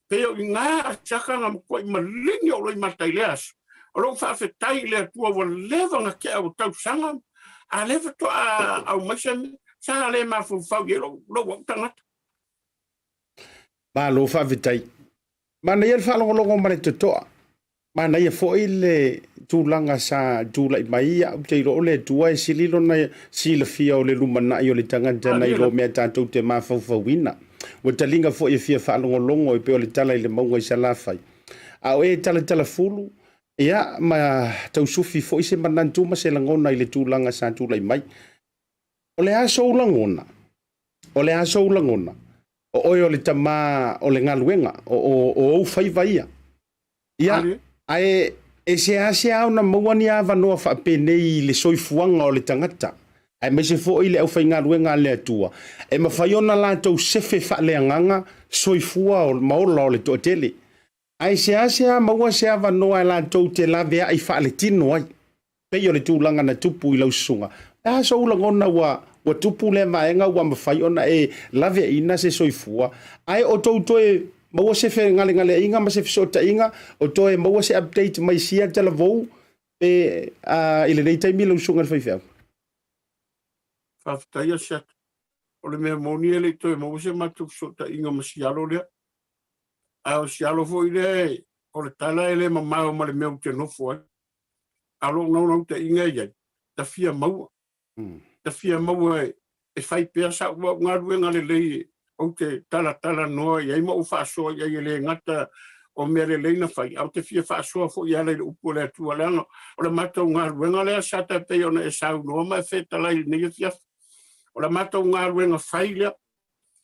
Peo i ngā chaka ngā mkua i malingi o loi matai le aso. O lo whawhetai le atua wa lewanga ke au tausanga. A lewa to au maisami. Sa le mawhawhau i lo wau tangata. Ma lo whawhetai. Mana ia whalongolongo mare te toa. Mana ia fo i le tūlanga sa tūlai mai au te iro o le tua e sililo na sila fia o le lumana i o le tanganta na i lo mea tātou te mawhawhawina. Wa talinga fo i fia whalongolongo i peo le tala i le maunga i sa lawhai. Au e tala fulu. Ia ma tau sufi fo i se manantuma se langona i le tūlanga sa tūlai mai. O le aso ulangona. O oi o le tama o le ngaluenga. O fai vaia. Ia ai e se au na mawani a vanoa whapenei le soifuanga o le tangata. Ai me se fo i le au fai ngaluenga le atua. E mawhaiona la tau sefe whaaleanganga soifua o maola o le toatele. Ai se maua se ava noa la tau te la vea ai whaale tino ai. Pei o le tūlanga na tupu i lau sunga. E so ulangona wa tupu le maenga wa mawhaiona e la vea ina se soifua. Ai o tau toe maua se fe ngale inga ma se fe sota inga. O toe maua se update mai sia tala vou. E ile nei taimi lau sunga le whaifeau. Whaftai Asiata. O le mea moni e le toe maua se matu sota inga ma sialo lea. Ao sialo fo i le, o le tala e le mamao ma le mea te nofo ai. Alo nau te inga iai. Ta fia maua. Ta fia maua e whai pea sa ua ngā ruenga le lei o te tala noa i ai ma u whaasoa i ai le ngata o mea le leina whai. Au te fia whaasoa fo i ale le upo le atua leanga. O le matau ngā ruenga le Asiata Pio na e sau noa ma e whetala i nea fia. O le matau ngā ruenga whai lea.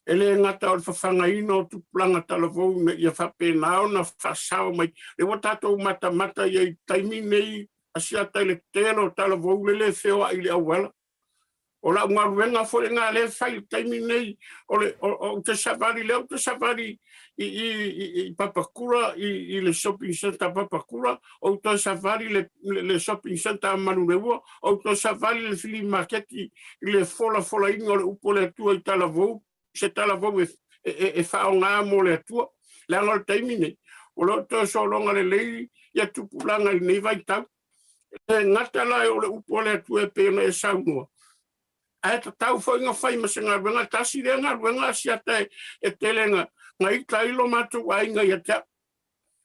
Ele ngata o le whawhanga ino o tupulanga talavou na ia whapenao na whasao mai. Le watatou mata i ai taimi nei Asiata i le telo talavou le whewa i le awala. O la unga ruenga fo le ngā le whai taimi nei o te savari leo te savari i Papakura i le shopping center Papakura o te savari le shopping center Manureua o te savari le Tasi Market i le fola inga o le upo le tua i talavou. Se tala vau e whao ngā mo le atua, le angal taimi nei. O lo to so longa le lei, ia tupulanga i nei vai tau. ngata lai o le upo le tu e pe e saunua. Ai ta tau foi nga fai ma se ngā ruenga tasi rea ngā ruenga Asiata e telenga ngai tailo matu ai ngai atea.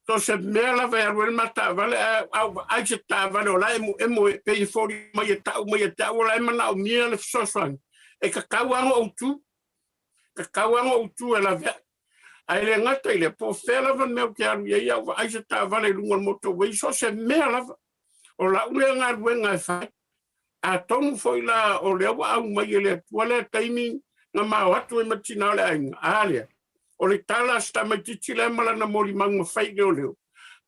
So se mea la vai aruel mata vale ai se ta vale o la emo e pe i fori mai e tau mai e tau o la e mana o mia le fisoswang. E ka kauanga o tu. Ka kauanga o tu e la vea. Ai le ngata i le po fela van meo ke aru ia au ai se ta vale lunga moto wei so se mea lava. O la ule ngā ruenga e fai. A tonu foi la o le au mai e le tuale taimi ngā mau atu e matina o le ainga. Aalea. O le tala sta mai titi le mala na mori manga fai leo leo.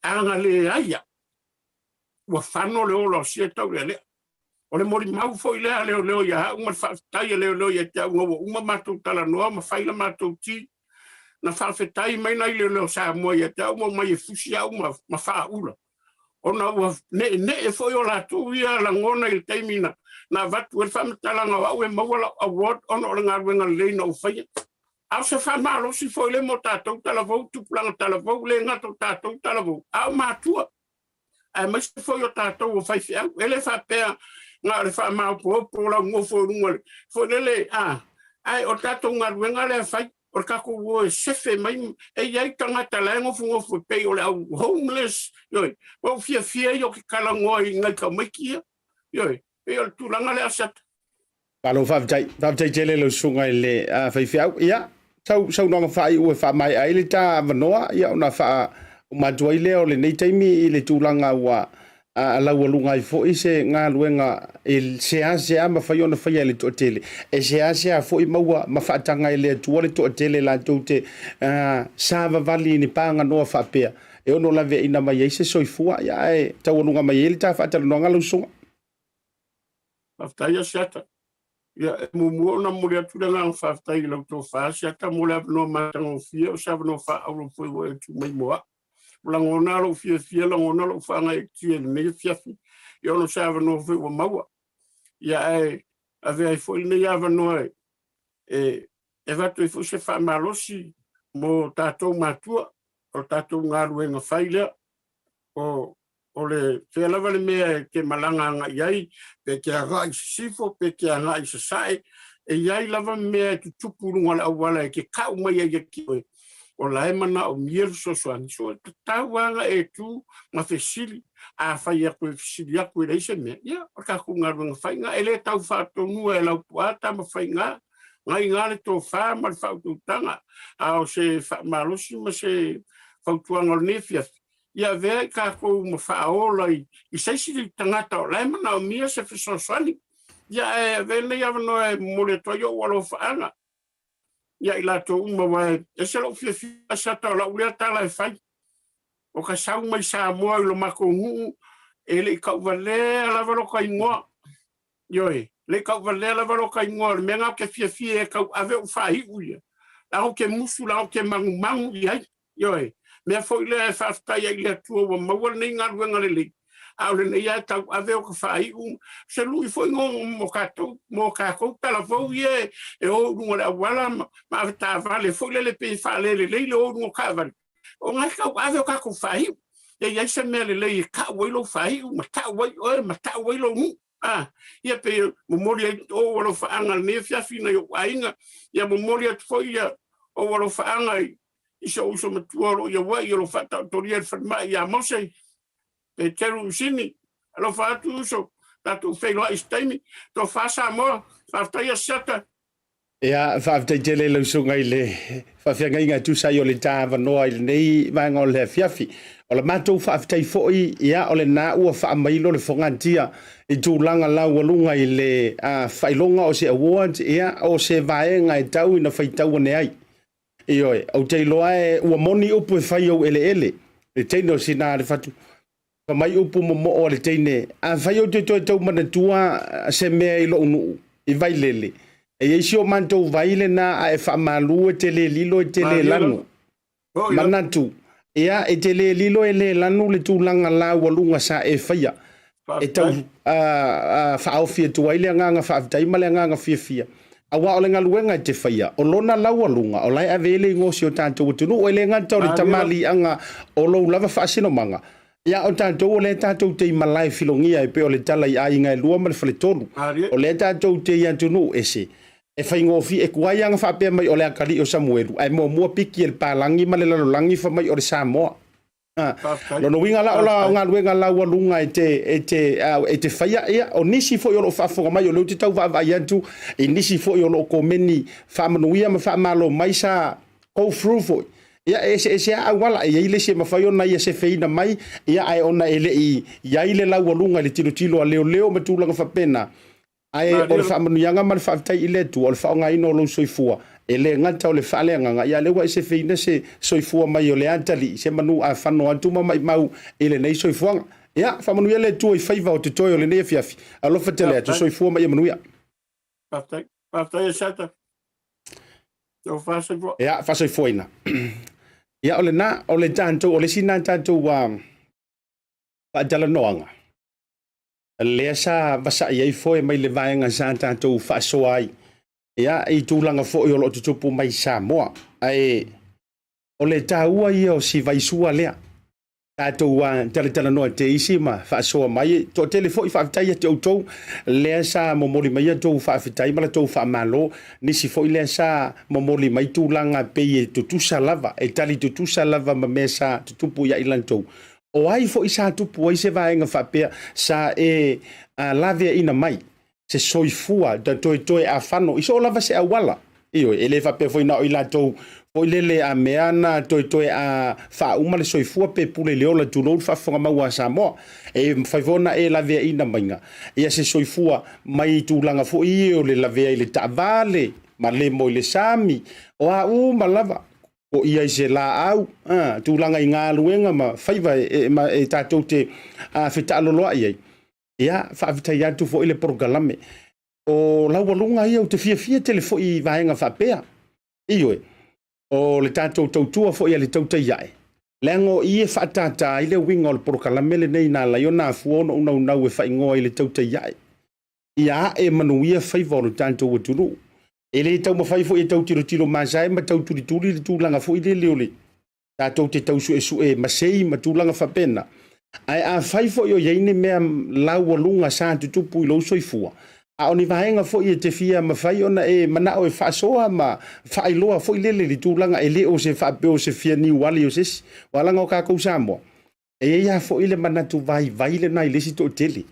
Anga le aia. Ua whano leo lo sia tau le lea. O le mori mau foi lea leo leo ia. Uma whaftai leo leo ia te au ngawa. Uma matou tala noa ma whaila matou ti. Na whawhetai mai nai leo leo Samoa ia te au mai e fusi au ma wha ura. Ona ua ne e foi o la tu ia la ngona il taimina. Na vatu e whametalanga au e mawala award ona o le ngā ruenga leina o whaia. Au se whamalo si foi le mo tātou talavou, tupulanga talavou, le ngato tātou talavou. Au mātua. Ai mai se foi o tātou o whaifi au. Ele whapea ngā le whamao po la ngofo runga le. Foi lele, ai o tātou ngā ruenga le whai. O kako wo sefe mai e iai tangata la ngofo pei o le au homeless. Yoi, o fia yo ki kala ngoi ngai ka maikia. Yoi, e o tūranga le Asiata. Palo whaftai tele lo sunga i le whaifi au. Ia, sau nonga whai ue wha mai ai le tā wanoa. Ia, ona wha o matua i leo le nei taimi i le tūlanga ua lau alunga i fo i se ngā luenga e sea ma whai ona whai le toa tele. E sea fo i maua ma whaatanga i le atua le toa tele la tau te sāwa vali ni pānga noa whapea. E ono la vea ina mai eise soifua. Ia, e tau alunga mai ele tā whaatara noa ngā lau sunga. Whaftai Asiata. Ia, e mumu na mure atura ngā whaftai lau tō wha Asiata mure apanoa matanga o fia o sawa no wha auro pui wa e tu mai moa. Langona lo fia langona lo whanga e tia nei fiafi. I ono sawa no whi wa maua. Ia e, a vea i fwoi nei awa noa e watu i fwoi se wha malosi mo tātou mātua o tātou ngā ruenga whailea o le whealawa le mea ke malanga nga iai pe ke a rai sifo pe ke a rai sasae e iai lava mea ki tupurunga le awala e ke kau mai e ki oe. O lai mana o mielu sosoani. So te tauanga e tu ma fesili a whai aku e fesili aku e reise mea. Ia, o kako ngā runga whai ngā. E le tau whātonua e lau puata ma whai ngā. Ngai ngā le tō whā ma le whaututanga. A o se malosi ma se whautuanga o nefiafi. Ia vea i kako ma whaola i seisiri tangata o lai mana o mia se fesosoani. Ia e vea nei awanoa e mole toyo walo whaanga. Ia i lato uma wae, e se lau fia sata o lau lea tala e whai. O ka sau mai Samoa i lo mako nguu, e le i kau valea lavaro ka ingoa. Ioi, le i kau valea lavaro ka ingoa, le mea ke fia e kau ave u whahi uia. Lao ke musu, lao ke mangu i hai. Ioi, mea fo i lea e whaftai ai lea tua wa maua nei ngā ruenga le le. Au le nei ai tau ave o ka whahi se lui fo ingo mo kātou talavou ie, e o runga le awala ma ave tā vale, fo le pe whalele le o runga ka vale. O ngai kau ave o kako whahi, e iai se mea le e ka wailo whahi, ma ta wailo nu. Ia pe momori ai o walo whaanga le mea fiafina i o ainga, ia momori atu fo ia o walo whaanga i se uso matuaro ia wai i o lo whata toria e whanma i a mosei. E teru usini, alo whaatu uso, tatu whailua istaimi, tō whasa moa, whaftai Asiata. Ia, whaftai tele lau sunga i le, whawhianga inga tūsai o le tāwa noa i le nei, vanga o le fiafi. O le mātou whaftai fōi, ia, o le nā ua whaamailo le whangantia, i tūlanga lau alunga i le whailonga o se awards, ia, o se vaenga e tau ina whaitau ane ai. Ioi, au te iloa e ua moni upu e whai au ele, le teino sina le whatu. Mai upu mo o le teine a fai o te tau mana tua se mea i lo unu i vai lele e isi o mantou vai le na a e whamalu e te le lilo e te le lanu manatu ia e te le lilo e le lanu le tūlanga la walunga sa e whaia e tau whaofia tua i le nganga whaaftai ma le nganga fia awa o le ngaluenga te whaia o lona la walunga o lai a vele ngosi o tātou tunu o le ngata o le tamali anga o lo lava whaasino manga ia o tātou o le tātou te malai filongia e pe o le tala I ainga e lua ma le faletonu. O le tātou te iantunu ese. E whaingofi e kuai anga whapea mai o le akari o Samuelu. Ai mua piki e le pālangi ma le lalolangi wha mai o le Samoa. Lono winga la ola ngā luenga la walunga e te whaia ea o nisi fo i o lo whafonga mai o leo te tau whaavai antu e nisi fo i o lo komeni whaamanuia ma whaamalo mai sa go through fo ia e a wala e ile se mawhai ona ia se feina mai ia ai ona ele I ile la walunga le tilo a leo ma tūlanga whapena ai o le whaamanuianga ma le whaavitai ile tu o le whaonga ino o lo soifua e le ngata o le whaaleanga ia lewa e se feina se soifua mai o le antali se manu a whano antuma mai mau e le nei soifuanga ia whamanuia le tua I whaiva o te toi o le nei fiafi alofa te lea tu soifua mai e manuia Paftai Asiata Pio Vaoliko ia whasoifua ina ia o le na o le tātou o le sina tātou whaatala noanga lea sa vasa I foe mai le vaenga sa tātou whaasoa ai ia I tūlanga fo I o lo tutupu mai Samoa ai o le tāua ia o si vaisua lea tātou tala noa te isi ma whaasoa mai to telefo I whaafitai te autou lea sa momoli mai a tou whaafitai ma la tou whaamalo nisi fo I lea sa momoli mai tūlanga pei e tutusa lava e tali tutusa lava ma mea sa tutupu ia ilantou o ai fo I sa tupu ai se vaenga whapea sa lave ina mai se soifua da toe a whano iso lava se awala iyo ele whape foi na o ilatou foi lele a meana toe a whauma le soifua pe pule leola tulou whafonga maua Samoa e whaivona e lave ina mainga ia se soifua mai tūlanga fo I o le lave I le taavale ma le mo I le sami o a ma lava o ia I se la au tūlanga I ngā luenga ma whaiva e tātou te whita aloloa iai ia whaavitai atu fo I le progalame o laualunga ia o te fia tele fo I vaenga whapea iyo o le tātou tautua fo I le tautai iae lengo I whaatata I le winga o le progalame le nei nā lai o nā fuono unau e whaingoa I le tautai iae ia manuia whaiva o le tātou aturu e le tau mawhai fo I tau tiro masae ma tau turi le tūlanga fo I le leole tātou te tau sue masei ma tūlanga whapena ai a whai fo I o ieine mea laualunga sa tutupu I lo soifua a oni vaenga fo I te fia mawhai ona e manao e whaasoa ma whailoa fo I lele li tūlanga e leo se whaapeo se fia ni wali o sesi walanga o kākou Samoa e ia fo I le manatu vai le nai lesi to tele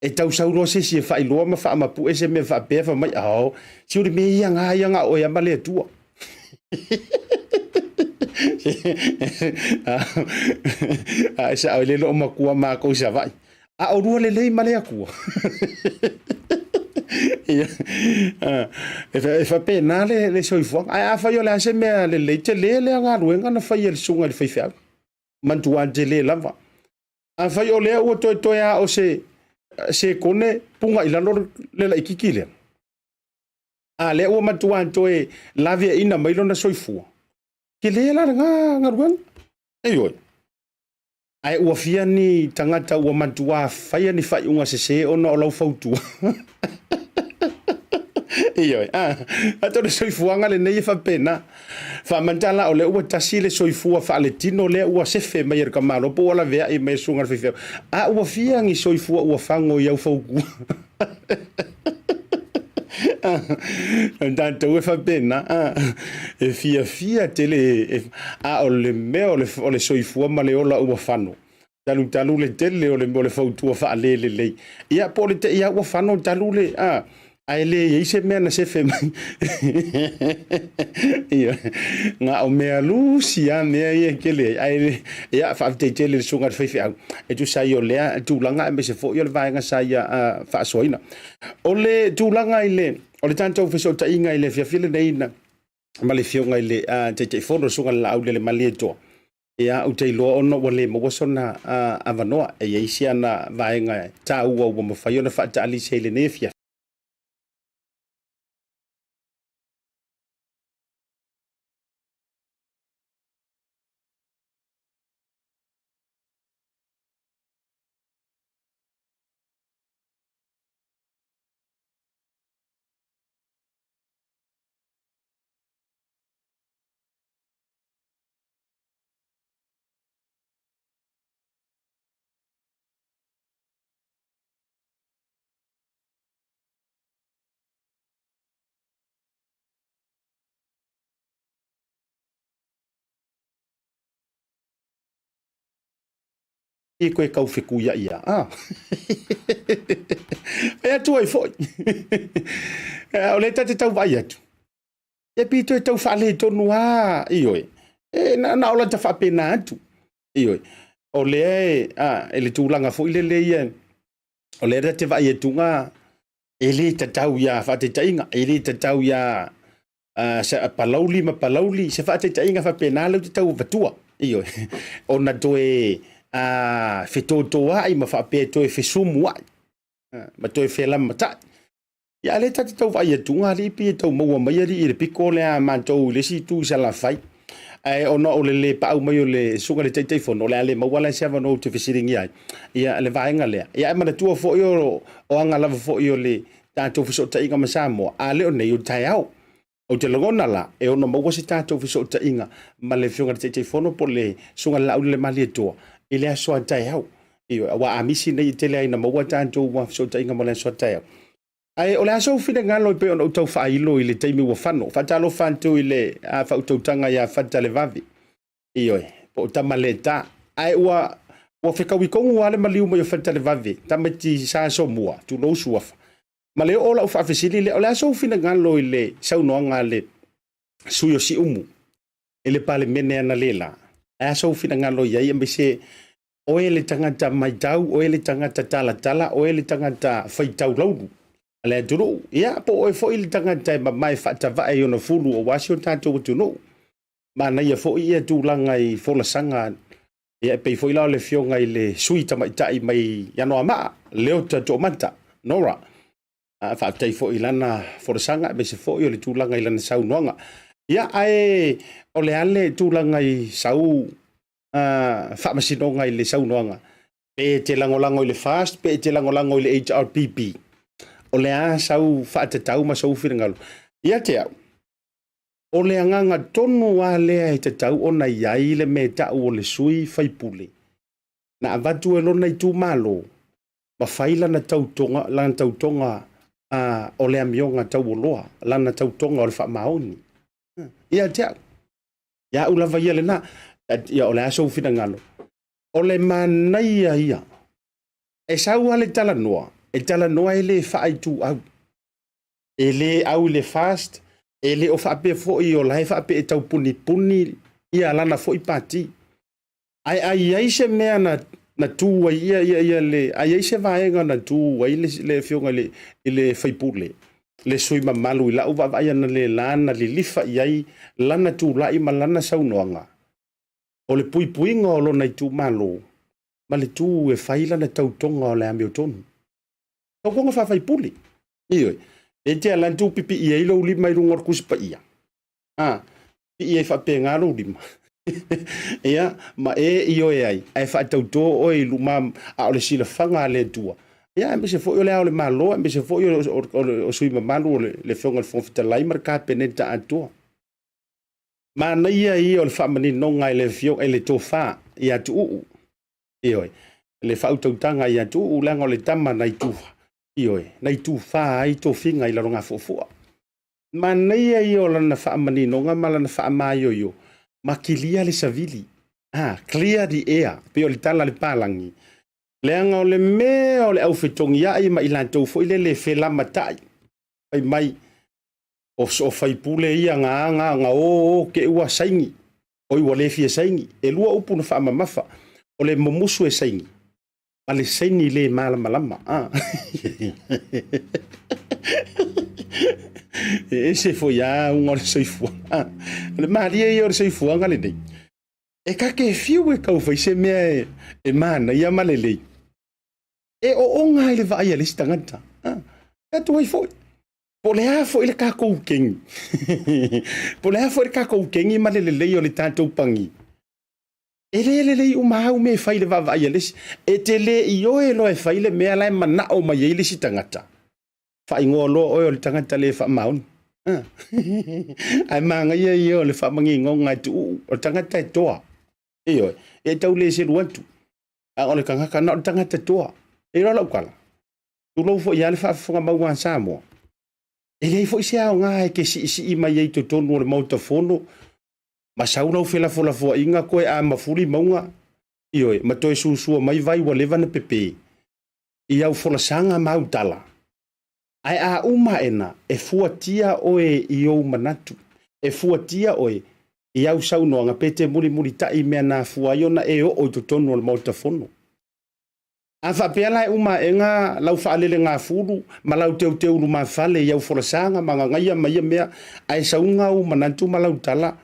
e tau sauro sesi e whailoa ma whaamapu e se me whaapea wha mai ao si uri me ianga o ia male atua sa o le lo makua ma ko sa vai a o rua le lei male akua e fa pena le soifua a fa yo la se me le te le nga ruenga na fa yel sunga le fa mantu ante le lava a fa yo le o to ya o se kone punga ilano le la ikikile a le o mantu ante lave ina mai lo na soifua ke le la nga ruenga ayo ai ua fia ni tangata ua mantua fai ni fai unga se ona o lau fautua iyo ato le soifuanga le nei fa pena fa mantala o le ua tasi le soifua fa le tino le ua sefe mai er kamalo po la vea I me sunga fe a ua fia ngi soifua ua fango ia fauku tanto e fa pena e fia tele a o le me o le soifua ma le ola ua fano talu le tele o le fautua fa le ia po le te ia ua fano talu le ai le i se mea na se fe mai ia nga o mea lucia mea ia kele ai le ia fa te tele sunga fe au e tu sai o le tu langa me se fo yo le vaenga sai fa soina o le tu langa ile o le tanto fe so ta inga ile fia nei na ma le fionga ile te fono sunga la au le malieto ia o te loa ono wale mo wasona avanoa e isia na vaenga ta ua mo fa yo na fa ta ali se le nefia e koe kau whiku ia ia. E atu ai foi. O le tate tau vai atu. E pito e tau whale tonu ioi. E na ola ta whapena atu. Ioi. O le e le tūlanga foi le ia. O le te vai e tunga. E le tatau ia whate tainga. E le tatau ia sa palauli ma palauli. Se whate tainga whapena lau te tau vatua. Ioi. O na toe whetotoa ai ma whape toe whesumu ai. Ma toe whelam matai. Ia le tata tau vai atunga ripi e tau maua mai ari i le piko le a mantou le si tu sa la fai. Ai ona o le pau mai o le sunga le teitei fono le ale maua le sewa no te whesiringi ai. Ia le vaenga lea. Ia e mana tua fo o anga lava fo o le tātou whisota inga ma Samoa. A leo nei o tai au. O te lagona la e ona maua si tātou whisota inga ma le whiunga le teitei fono po le sunga lau le mali e toa. I le asoa tai au. Ia wa amisi nei te le aina maua tātou wa whisota inga ma le asoa tai au. Ai o le aso fina ngalo pe ona utau whailo i le teimi wa whano. Whatalo whantu i le whautautanga ia whatale vavi. Ioi, po tama le ta. Ai ua whikawikongu wale maliu mo i whatale vavi. Tamati sa so mua, tu lo suafa. Ma le ola ufa afesili le o le aso fina ngalo i le saunoanga le suyo si umu. I le pale mene ana lela. Aso fina ngalo ia ia mbese oe le tangata maitau, oe le tangata tala, oe le tangata whaitau lauru. Ale tunu ia po o fo il tanga tai mai fata vai ona fulu o wasio tanto tunu ma na ia fo ia tu langa i Folasa ia pe fo ila le fionga i le suita mai tai mai ya no ama leo ta to manta nora fa tai fo ilana Folasa be se fo i le tu langa i lana sau noanga ia ai o le ale tu langa i sau fa masinonga i le sau noanga pe te langolango i le fast pe te langolango i le HRPP o le a sau whaatatau ma sau whiringalo. Ia te au. O le anganga tonu a lea e te tau o na iai le me tau o le sui whaipule. Na avatu e lona i tū malo. Ma whaila na tautonga, lana tautonga o le amionga tau o loa. Lana tautonga o le whaamaoni. Ia te au. Ia ulawa ia le na. Ia o le a sau whiringalo. O le manaia ia. E sau ale tala noa. E tala noa ele whaai tū au. Ele au le fast, ele o whaape fo i o lai whaape e tau puni ia lana fo i pati. Ai se mea na tū ia le, ai se vaenga na tū ai le fionga le whaipule. Le sui mamalu i lau vavai ana le lana li lifa iai lana tū lai ma lana saunoanga. O le puipuinga o lona i tū malo, ma le tū e whaila na tautonga o le amio tonu. Tau konga whawhai puli. Ioi. E te alantu pipi ia ilo ulima i rungor kuspa ia. Pi ia i whape ngaro ulima. Ia, ma io e ai. Ai whaatauto o i luma a ole sila whanga le tua. Ia, e se fo i le ao le malo, e se fo i o sui mamalu o le whionga le whongwhita lai marka peneta atua. Ma na ia i o le whamani nonga i le whionga i le tō wha i atu uu. Ioi. Le whautautanga i atu uu langa o le tama na i tuha. Ioi, nei tu fa ai to finga i la ronga fofua. Ma nei ai o lana fa manino nga malana fa mayo yo. Ma kilia le savili. Clear the air. Pe o le tala le palangi. Le anga o le me o le au fetongi ai ma ilantou fo ile le fela matai. Ai mai o so fai pule ia nga o ke ua saingi. O i wale fia saingi. E lua upu na fa mamafa. O le momusu e saingi. Ale saini le malama. Ese foi un ore soifua. Le maria e ore soifua ngale nei. E ka ke fiu e kau fai se mea e mana ia malelei. E o onga ile vai ale stangata. E tu ai foi. Po le a foi le ka kou kengi. Po le a foi ka kou kengi malelei o le tātou pangi. E le umahau me whaile wawa ia lesi. E te le i oe lo e whaile mea lai mana o mai e lesi tangata. Whai ngoa lo oe o le tangata le wha maun. Ai maanga ia i o le wha mangi ngonga tu o tangata e toa. E oe. E tau le se ruantu. A o le kangaka na o tangata toa. E rola ukala. Tu lau fo ia le wha whunga maua an Samoa. E lei fo ise ao ngā e ke si i mai e to tonu o le Maota fono. Ma sauna u fela fola fo inga koe a mafuri maunga. Io ma toi susua mai vai wa leva na pepe. Ia u folasanga mautala. Ai a uma ena e fuatia oe i o manatu. E fuatia oe i au saunoanga pete muri tai mea na fuaiona e o totonu o le mautafono. A whapeala e uma e ngā lau whaalele ngā furu, ma lau teu luma whale i au folasanga, ma ngā ngaia maia mea, ai saunga u manantu ma lau tala,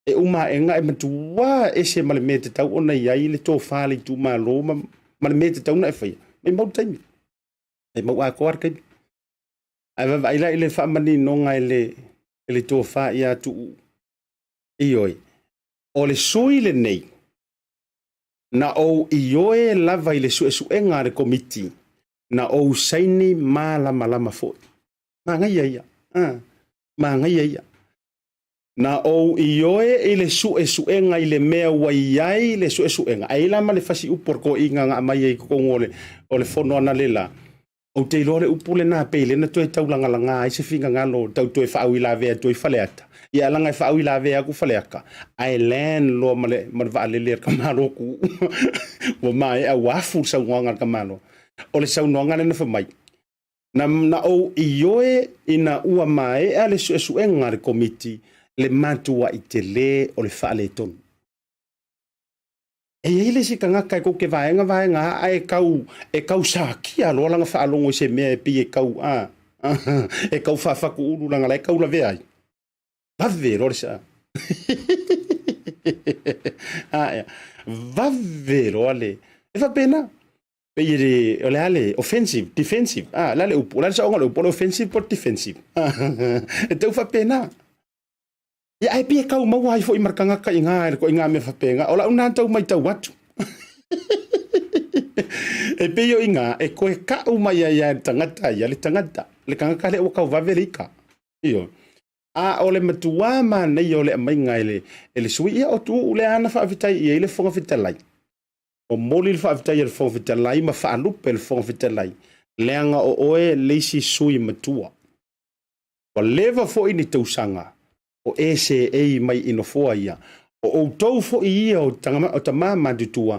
e uma e ngā e matua e se male me te tau ona iai le tō whale tu ma lo, male me te tau na e whaia. Me mau taimi. E mau a koar kai. Ai wawaila i le whaamani nonga e le tō wha i atu ioi. O le sui le nei, na o ioe lava i le suenga re komiti, na o saini ma lama foi. Ma ngai ia. Ma ngai ia. Na o ioe i le suenga i le mea waiai le suenga. Ai lama le fasi upor ko inga nga mai e kongole o le fono ana lela. O te ilore upule na peile na toe taulanga langa ai se finga ngalo tau toe whaau i la vea toe whaleata. Ia langa e whaau i la vea ku whaleaka. Ai len lo male vaalele kamalo ku. Wa mai a wafu sa nganga kamalo. O le sau noanga le na whamai. Na o ioe ina ua mai a le suenga re komiti le matua i te le o le whaale tonu. E ile si ka ngaka ko ke vaenga e kau sakia lo langa whaalongo se mea e pi e kau e kau whafaku uru langa lai kau la vea ai. Vave lo sa. Vave lo ale. E va pena. Pe ire ole ale offensive, defensive. La le upo, la sa onga le upo offensive por defensive. E tau va pena. Ya ai pia kau mau ai fo i markanga ka inga ko inga me fapenga ola una tau mai tau watu e pe yo inga e ko ka u mai ya tangata ya le tangata le kanga ka le o ka vavelika io ole matua ma nei ole mai ngai le sui o tu le ana fa vitai i le fonga vitalai o moli fa vitai le fonga vitalai ma fa lupe le fonga vitalai leanga o oe leisi sui matua o leva fo ini tausanga o ese mai ino foa ia. O tau fo ia o tama madutua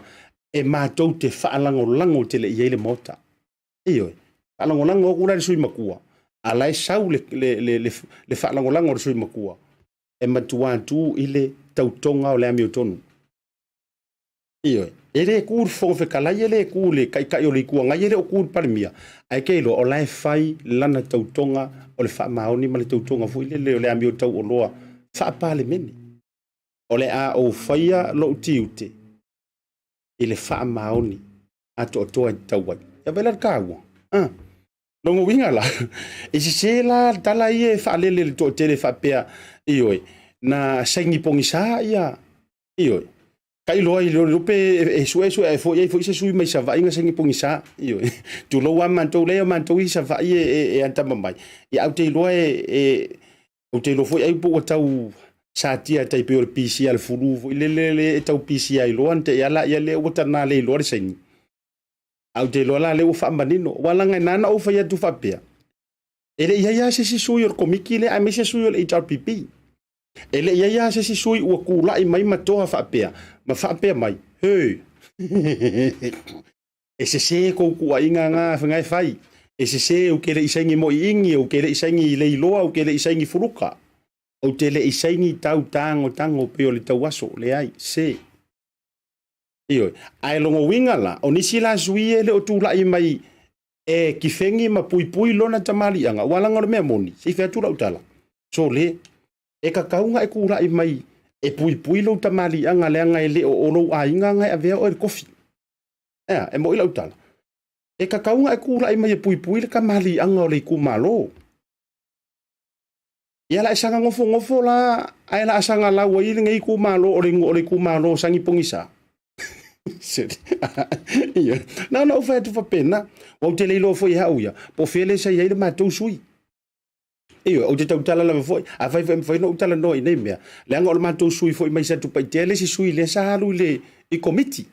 e mātou te whaalango te le iei le Maota. Ioi, whaalango o kura le sui makua. Alai sau le whaalango le sui makua. E matua tu i le tautonga o le ami o tonu. Ioi, e le kur fonga whekalai e le kur le kai o le kua ngai e le o kur parimia. Ai keilo o lai whai lana tautonga o le wha maoni ma le tautonga fu ile le ami o tau o loa wha pale meni. O le a o whaia lo utiute i le wha maoni a to o toa i tauai. Ia vela kaua. Longo winga la. E se la tala ie wha lele le to o tele wha pea ioi. Na saingi pongi sa ia ioi. Kai loa i lupe e sue e fo se sui mai sa vai nga sengi pongi sa io tu lo wa manto le manto i sa vai e antama mai i au te loa o te lo fo ai po tau sa tia tai pe o PC al furu le tau PC ai lo ante ya la ya le o tana le lo sengi au te lo la le o fa manino wala nga nana o fa ya tu fa pe ele ya se sui o komiki le a me se sui o HRPP ele ya se sui o kula i mai matoa fa pe ma whapea mai, hei. E se ko kua inga ngā whangai whai. E se o kere isaingi mo i ingi, o kere isaingi leiloa, o kere isaingi furuka. O te le isaingi tau tango peo le tau aso, le ai, se. Ioi, ai longo winga la, o nisi la sui le o tūla i mai e ki whengi ma pui lona tamali anga, walanga o mea moni, se i whea tūra utala. So le, e ka kaunga e kūra i mai e pui lo tamali anga le anga ele o lo ainga nga e vea o e kofi. E mo ila utala. E ka kaunga e kura i mai e pui le kamali anga o le kumalo. Ia la isanga ngofo la, ai la asanga la wa ili ngai kumalo o le kumalo sangi pongisa. Na ufa tu fa pena. O te leilo fo i hauia. Po fele sa ia le matou sui. Iyo, o te tautala lava foi, a vai no utala no i nei mea. Le anga o le mātou sui foi mai sa tupai te le si sui le sa halu i komiti.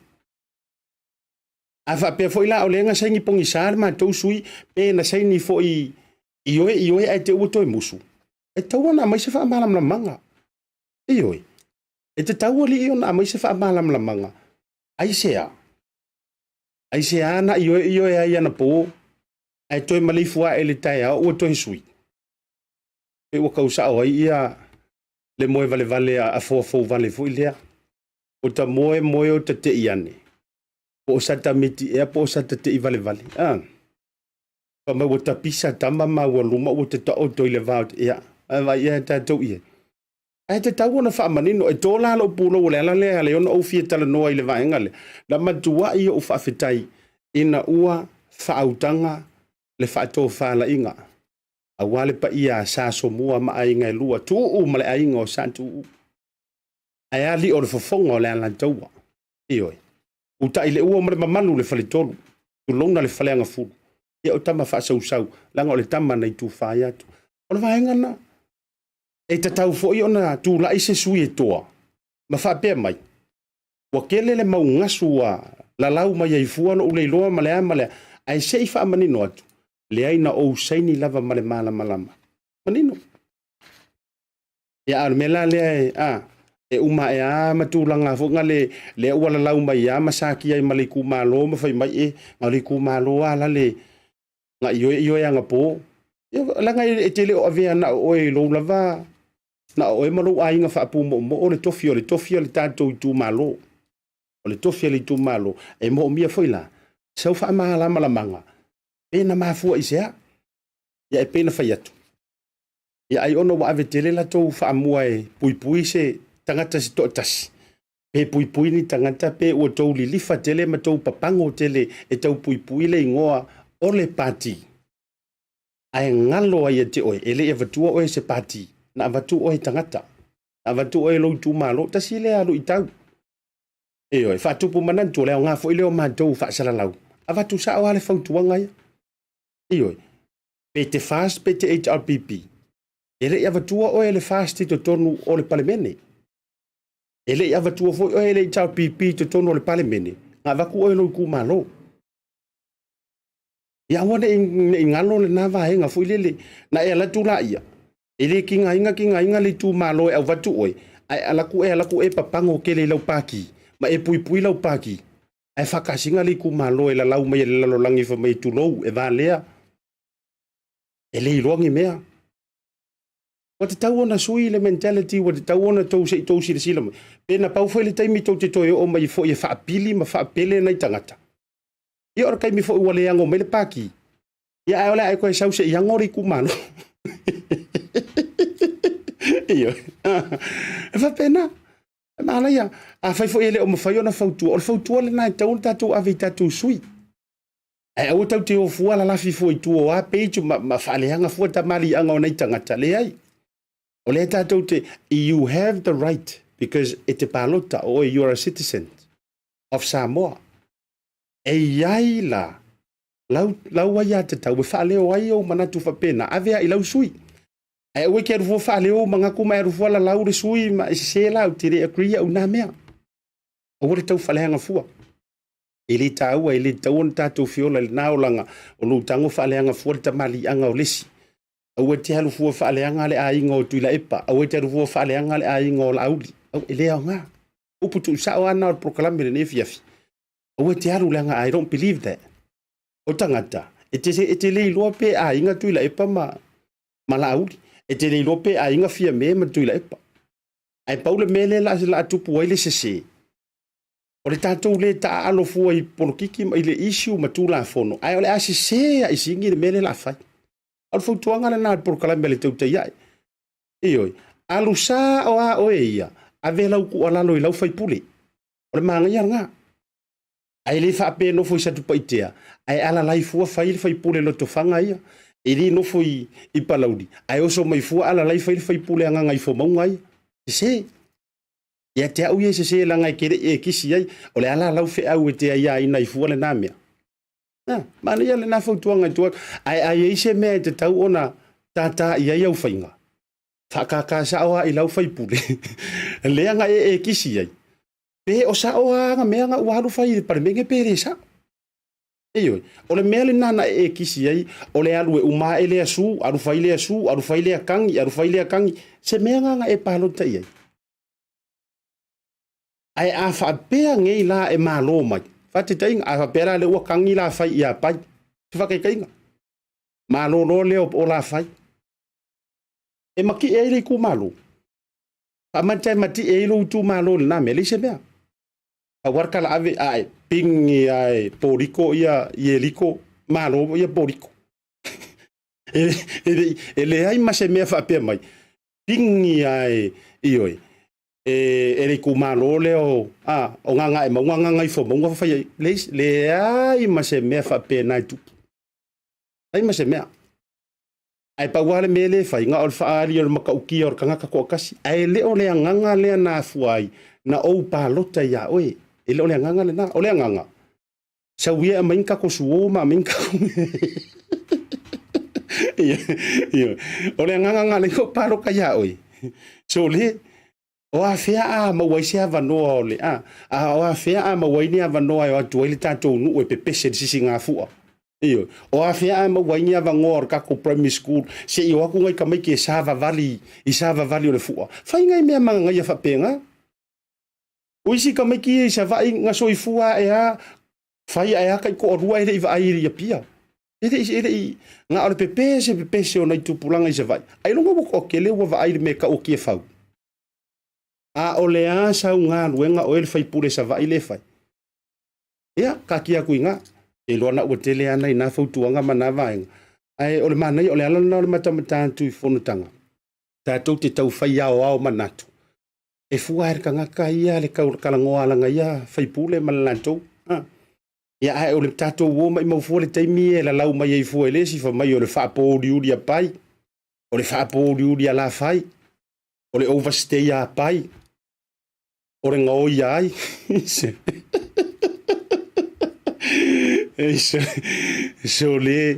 A va pe foi la o le anga saingi pongi sa le mātou sui, pe na saini foi ioe ai te uto e musu. E tauana mai se wha amalam la manga. Ioe. E te tau ali iona mai se wha amalam la manga. ai se ana io ai ana po ai toi malifua ele tai a o toi sui e o kausa o ia le moe vale a fo vale fo ilea o ta moe o te iane o sata miti e po sata te vale pa ma o ta pisa tama ma o luma o te to to ile va ia va ia ta to ia ai te tau ona fa manino e tola lo pulo le ala le ona o fie tala no ile va engale la matua i o fa fitai ina ua fa autanga le fa to fa la inga a wale pa ia sa so mua ma ai ngai lua tu u ma le ai ngo santu ai ali o le fofonga le ala taua ioi u ta ile ua ma manu le fale tolu tu lona le fale anga fu ia o tama fa sau langa o le tama nei tu fa ia tu o le va engana e te tau fo i ona tu la ise sui e toa ma fa pe mai wa kele le mau ngasu wa la lau mai ai fu ona ule loa male ai sei fa manino atu le ai na o saini lava male malama manino ya armela le e uma e a matulanga fo ngale le wala lau mai ya masaki ai maliku malo ma fai mai e maliku malo ala le nga yo ya nga po langa e tele o avea na o e lo lava na o e malo ai nga fa pu mo o le tofio le tanto tu malo o le tofio le tu malo e mo mia foi la sau fa mala manga pena mafua isea ya e pena fai atu ya ai ono wa ave tele la tou fa mua e pui se tangata si to tasi pe pui ni tangata pe o tou li lifa tele ma tou papango tele e tou pui le ingoa o le pati ai ngalo ai te oi ele e vatua o se pati na vatu o tangata na vatu o lo tu malo tasi le alu itau e oi fa tu pu manan tu le nga fo ile o ma tou fa sala lau avatu sa o ale fa tu ngai ioi pe te fast pe te HRPP ele ia vatua o ele fast to tonu o le palemene ele ia vatua fo o ele HRPP to tonu o le palemene nga vaku o lo ku malo ia wona ngalo le na va henga fo ile na e la tu la ia ele kinga inga le tu malo e vatu oi ai ala ku e papango kele lo paki ma e pui lo paki ai fakasinga le ku malo e la lau mai le lo langi fo mai tu lo e va lea ele ilongi mea o te tau ona sui le mentality o te tau ona tau si le sila pena pau foi le taimi tau te toi o mai fo e faapili ma faapele nei tangata ia ora kai mi fo ua le ango mai le paki ia ai ola ai koe sau se iango ri kumano ia e fa pena ma ia a fai fo ele o mafai ona fautua le nai tau tatu ave tatu sui ai o tau te o fua la lafi fo itu o a peitu ma faleanga fo ta mali anga nei tangata le ai o le tatu te you have the right because it palota or you are a citizen of Samoa e ai la lau ai te tau fale o ai o manatu fa pena ave ai lau sui ai o ke ru fale o manga kuma ru fo la lau re sui ma se la o tire agree o na mea o le tau faleanga fua ele tau on tatu fiola le naolanga o lu tango faleanga fo ta mali anga o lesi o te halu fu faleanga le ai ngo tuila epa o te fu faleanga le ai ngo la auli o ele nga o putu sa o ana proclame le fiafi o te halu langa I don't believe that o tangata e te le lope ai nga tuila epa ma la auli e te le lope ai nga fia me ma tuila epa ai paule mele la tupu ile sese o le tatou le ta alo fua i polokiki i le issue ma tula fono ai ole asi se ai singi le mele la fai al futuanga le na proclame le tau tai ai ioi alu sa o a oia ave lau ku ala lo i lau fai pule o le manga ia nga ai le fa pe no foi sa tu paitea ai ala lai fua fai pule lo to fanga ia e li no foi i palaudi ai oso mai fua ala lai fai pule anga ngai fo maungai se ia te au ye se la ngai kere e kisi ai o le ala lau fe au te ai ai nai fu le namia ma le le na fu tuanga tu ai se me te tau ona tata ia ia ufainga ka sa o i lau fai pule le anga e kisi ai pe o sa o nga me nga wa lu fai par menge pere sa io o le mele nana e kisi ai o le alu e uma ele asu alu fai le kangi se me nga e palo tai ai ai a whaapea ngei la e malo mai. Whate tainga, a whaapea la le ua kangi la whai ia pai. Tu whakaikainga. Malo no leo o la whai. E maki e rei ku malo. Pamantai mati e ilo tu malo na me le se mea. A warka la ave ai pingi ai poriko ia ieliko malo ia poriko. Ele ai ma se mea whaapea mai. Pingi ai ioi. Ele ku malo leo o nganga e maunga nganga i fo maunga fai le ai ma se mea whaapea nai tu. Ai ma se mea. Ai pa wale mele fai nga ol faali ol makauki or kanga ko kasi. Ai le ole nganga le na fuai na o pa lota ya oe. Ele ole nganga le na ole nganga. Sa wia mainka ko suoma mainka. Iyo. Ole nganga le ko pa lo kaya oe. So le o a fea a ma wai sia vanoa ole o a fea a ma wai ni vanoa o atu ile tato nu e pepese sisi nga fua. Iyo, o a fea ma wainia va ngor ka ko primary school se i waku ngai ka mai ke sava vali o le fua fai ngai mea manga ngai fa penga uisi ka mai ki sa vai nga so i fua e a fai a ka ko rua ile i vai ia pia ele nga o pepese o nai tu pulanga i sa vai ai longa ko ke le wa vai me ka o ki fa a o le a sa nga luenga o el fai pure sa vai le fai ia ka kia kuinga e loana ua tele ana i nā fautuanga mana vaenga. Ai, o le manai, o le alana o le matamata tu i whonutanga. Tātou te tau whai ao manatu. E fua ere ka ngaka ia, le kalangoa alanga ia, whaipule malalantou. Ia ai, o le tātou woma i maufua le taimi e la lau mai ei fua ele, si wha mai o le whaapōri uri a pai. O le whaapōri uri a la whai. O le overstay a pai. O le ngoi ai. So le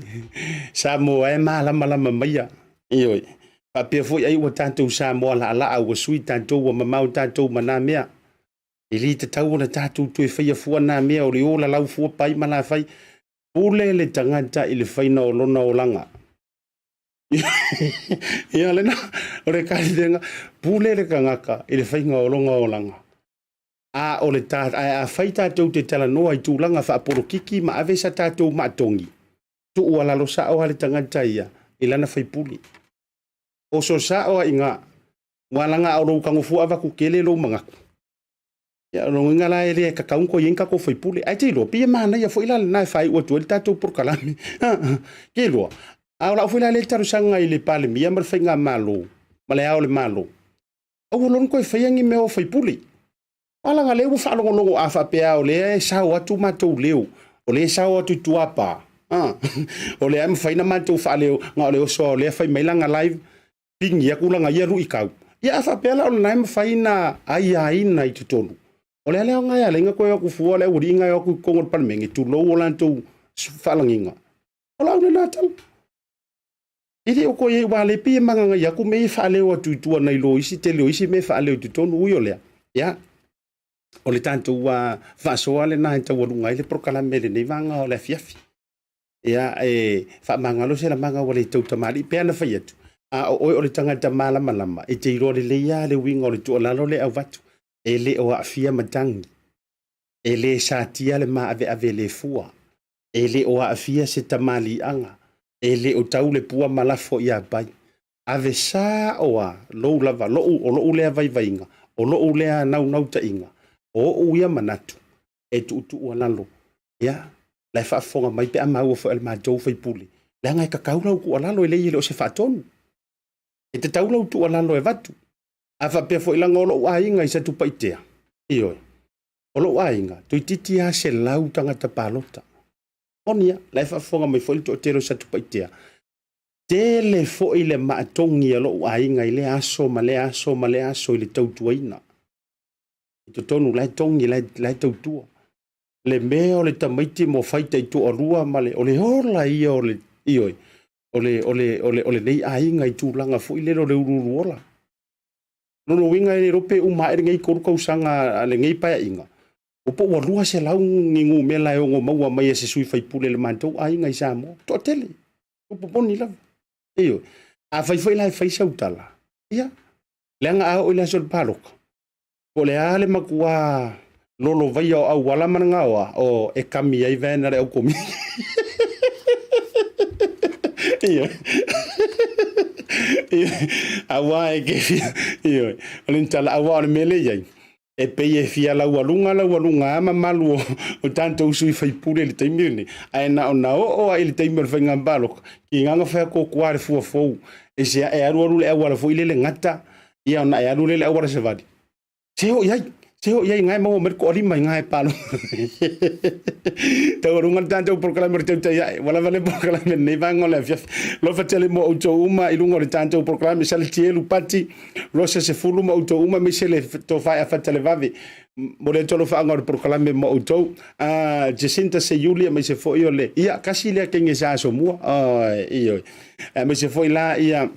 Samoa e malama maia ioi pa pe foi ai o tanto Samoa la o sui tanto o mamau tanto mana mea ili te tau na tatu tu e fia fua na mea o le ola lau fua pai mana fai pule le tangata i le faina o lona o langa ia le na o le kaidenga pule le kangaka i le faina o longa o langa a o le a fai tātou te tala noa i tūlanga wha aporokiki ma ave sa tātou matongi. Tu ua lalo sa o hale tangata ia, i lana whai puli. O so sa o inga, walanga o rou kangofu ava ku kele lo mangaku. Ia ro inga la ele kakaunko yenka ko whai puli. Ai te ilo, pia mana ia fo ilale nai whai ua tuel tātou por kalami. Ke ilo, a ola fo ilale tarusanga i le pale mia mar whai ngā malo, ma le ao le malo. O lon koe whaiangi me o whai puli. Ala nga leo fa longo a fa pea o le sa o tu matou leo o le sa o tu tuapa o le am faina matou fa leo nga leo so le fa mailanga live ping ya kula nga ya ru ikau ya fa pea la online faina ai na itu tonu o le leo nga ya le nga ko ku fu le uri nga ku ko par mengi tu lo o lan tu fa langinga o la le natal ide o ko ye wa le pi manga nga ya ku me fa leo tu tu na lo isi te lo isi me fa leo tu tonu uyo le ya o le tanto wa fasoa le na tau lunga ile proclame le nei vanga o le fiafi ia fa mangalo se la manga wale tau tamali pe ana faiatu a o le tangata mala malama e te iro le ia le winga o le tu lalo le avatu e le o afia matangi e le satia le ma ave le fua e le o afia se tamali anga e le o tau le pua malafo ia bai ave sa oa lo lava lo le vai vainga o lo le nau ta inga o uia manatu e tu o lalo ya la fa fonga mai pe ama o fo el ma jo fai puli la ngai ka kaula ku lalo le ile o se faton e te taula tu o lalo e vatu a fa pe fo ilanga o lo ai ngai se tu paitea io o lo ai nga tu titi a se lau tanga ta palota onia la fa fonga mai fo to tero se tu paitea tele fo ile ma tongi lo ai ngai le aso ma le aso ile tau tuaina to tonu lai tongi lai tau tua le meo le tamaiti mo faita i tu o rua ma le o le hola ia o le ioi o le nei ainga i tūlanga fu i lero le ururu ola no winga e rope uma e ngai koru kausanga le ngai paia inga o po wa rua se lau ngingu me la o maua mai se sui fai pule le mantou ainga i Samoa to tele o po boni la iyo a fai lai fai sautala ia le anga a o le sol paroka ko le ale makua lolo vai au wala mananga o e kami ai vena re o komi iyo awa e ke iyo olin tala awa o mele yai e pei e fia la walunga ama malu o tanto usui fai pure le taimini ai na o ai le taimini fai ngambalo ki nganga fa ko kware fu fo e se e aru le wala fo ile le ngata ia na e aru le wala se vadi Seo ia ngai mau mer ko lima ngai palo. Tau rungan tanto proklame Tautai wala vale proklame nei vango le fia. Lo fatele mo auto uma ilungo le tanto proklame sal tielu pati. Lo se fulu mo auto uma misele to fa a fatele vave. Mo le tolo fa ngor proklame mo auto. Jacinta se Julia me se foi ole. Ia kasi le kenge sa so mo. Io. Me se foi la ia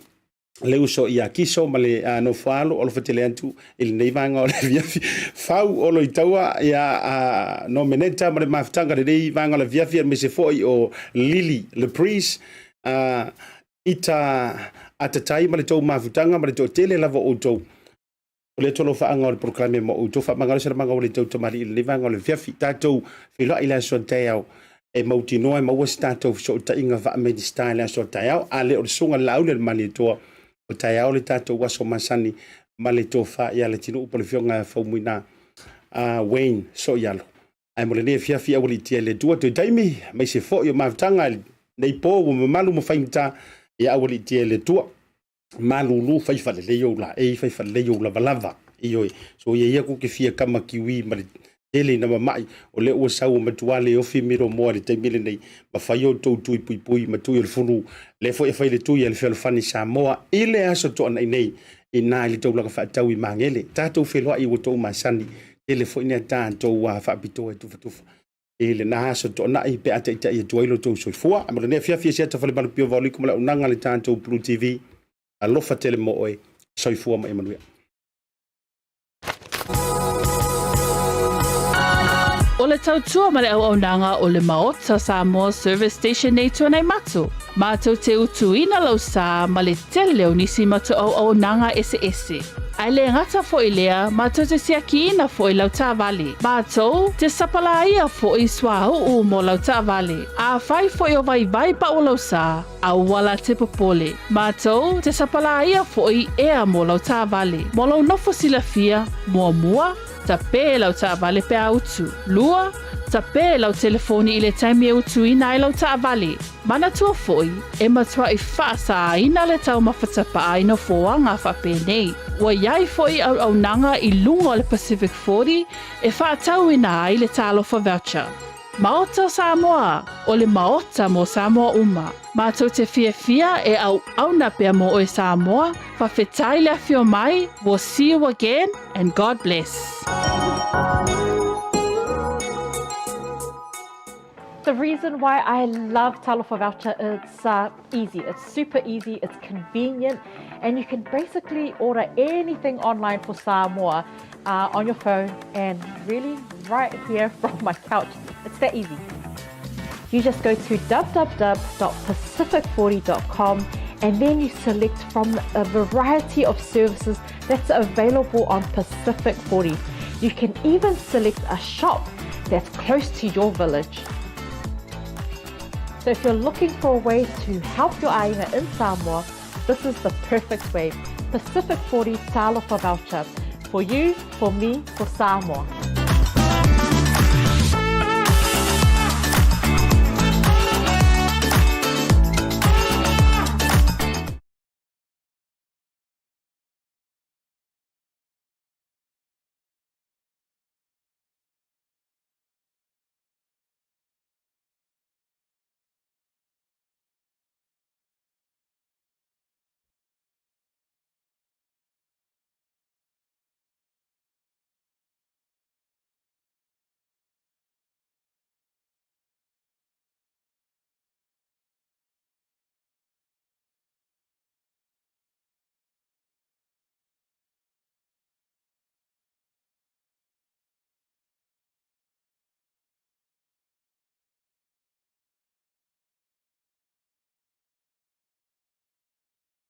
le uso ia kiso ma le no falo o lo fatele antu il nei vanga o le via fau o lo itaua ia no meneta ma le maftanga le nei vanga le via me se foi o Lily le priest ita atatai ma le tau maftanga ma le tau tele lava o tau o le tolo fa anga o le proclame mo o tau fa manga le manga o le tau tamari le vanga o le via tatou filo ila so tau e mauti no e mawasi tatou so ta inga va me di style so tau ale o sunga laule le mani to o taia o le tātou waso masani ma le tofa ia le tinu upo le fionga faumuina Wayne so ialo. Ai mo le ne fia wali tia le tua tu taimi mai se fo yo maftanga nei po o malu mo faimta ia wali tia le tua malulu fai fa le yo la fai fa le yo la valava iyo so ia ku ke fia kama kiwi ma le ele na mai o le o sau matuale o fi miro mo le taimile nei ma fai o tou tui pui ma tui le funu le fo e fai le tui le fel fani Samoa ile aso to nei ina le tou la fa tau i mangele tatou felo ai o tou masani ele fo ina tanto wa fa bito e tu ele na aso to na i pe ata ita i tuailo tou so fo a mo le fia Asiata Pio Vaoliko ma unanga le tanto BluTV a lofa tele mo oi so fo ma Emmanuel. O le tautua ma le auaunanga o le Maota Samoa Service Station nei tuanai matu. Mātou te utuina lau sā ma le tele leo nisi matu auaunanga ese. Ai le ngata fo i lea, mātou te siakiina fo i lau tāwale. Mātou te sapalaia fo i swahuu mo lau tāwale. A whai fo i o vai pa o lau sā, a wala te popole. Mātou te sapalaia fo i ea mo lau tāwale. Mo lau nofo silafia, mua, Taupea lau tāwale pe autu. Lua, Taupea lau telefoni i le taimi e utu ina i lau tāwale. Mana tua foi, e matua i whaasa ina le tau mawhatapa a ino foanga whape nei. Wa iai foi au nanga i lungo le Pacific 40 e whaatau ina ai le talofa voucher. Maota Samoa, o le Maota mo Samoa uma. Mātou te fia e au na pea mo o Samoa, whawhetai le fio mai, we'll see you again and God bless. The reason why I love Talofa Voucher, it's easy, it's super easy, it's convenient, and you can basically order anything online for Samoa on your phone and really right here from my couch. It's that easy. You just go to www.pacific40.com and then you select from a variety of services that's available on Pacific 40. You can even select a shop that's close to your village. So if you're looking for a way to help your ainga in Samoa, this is the perfect way. Pacific 40 Talofa Voucher. For you, for me, for Samoa.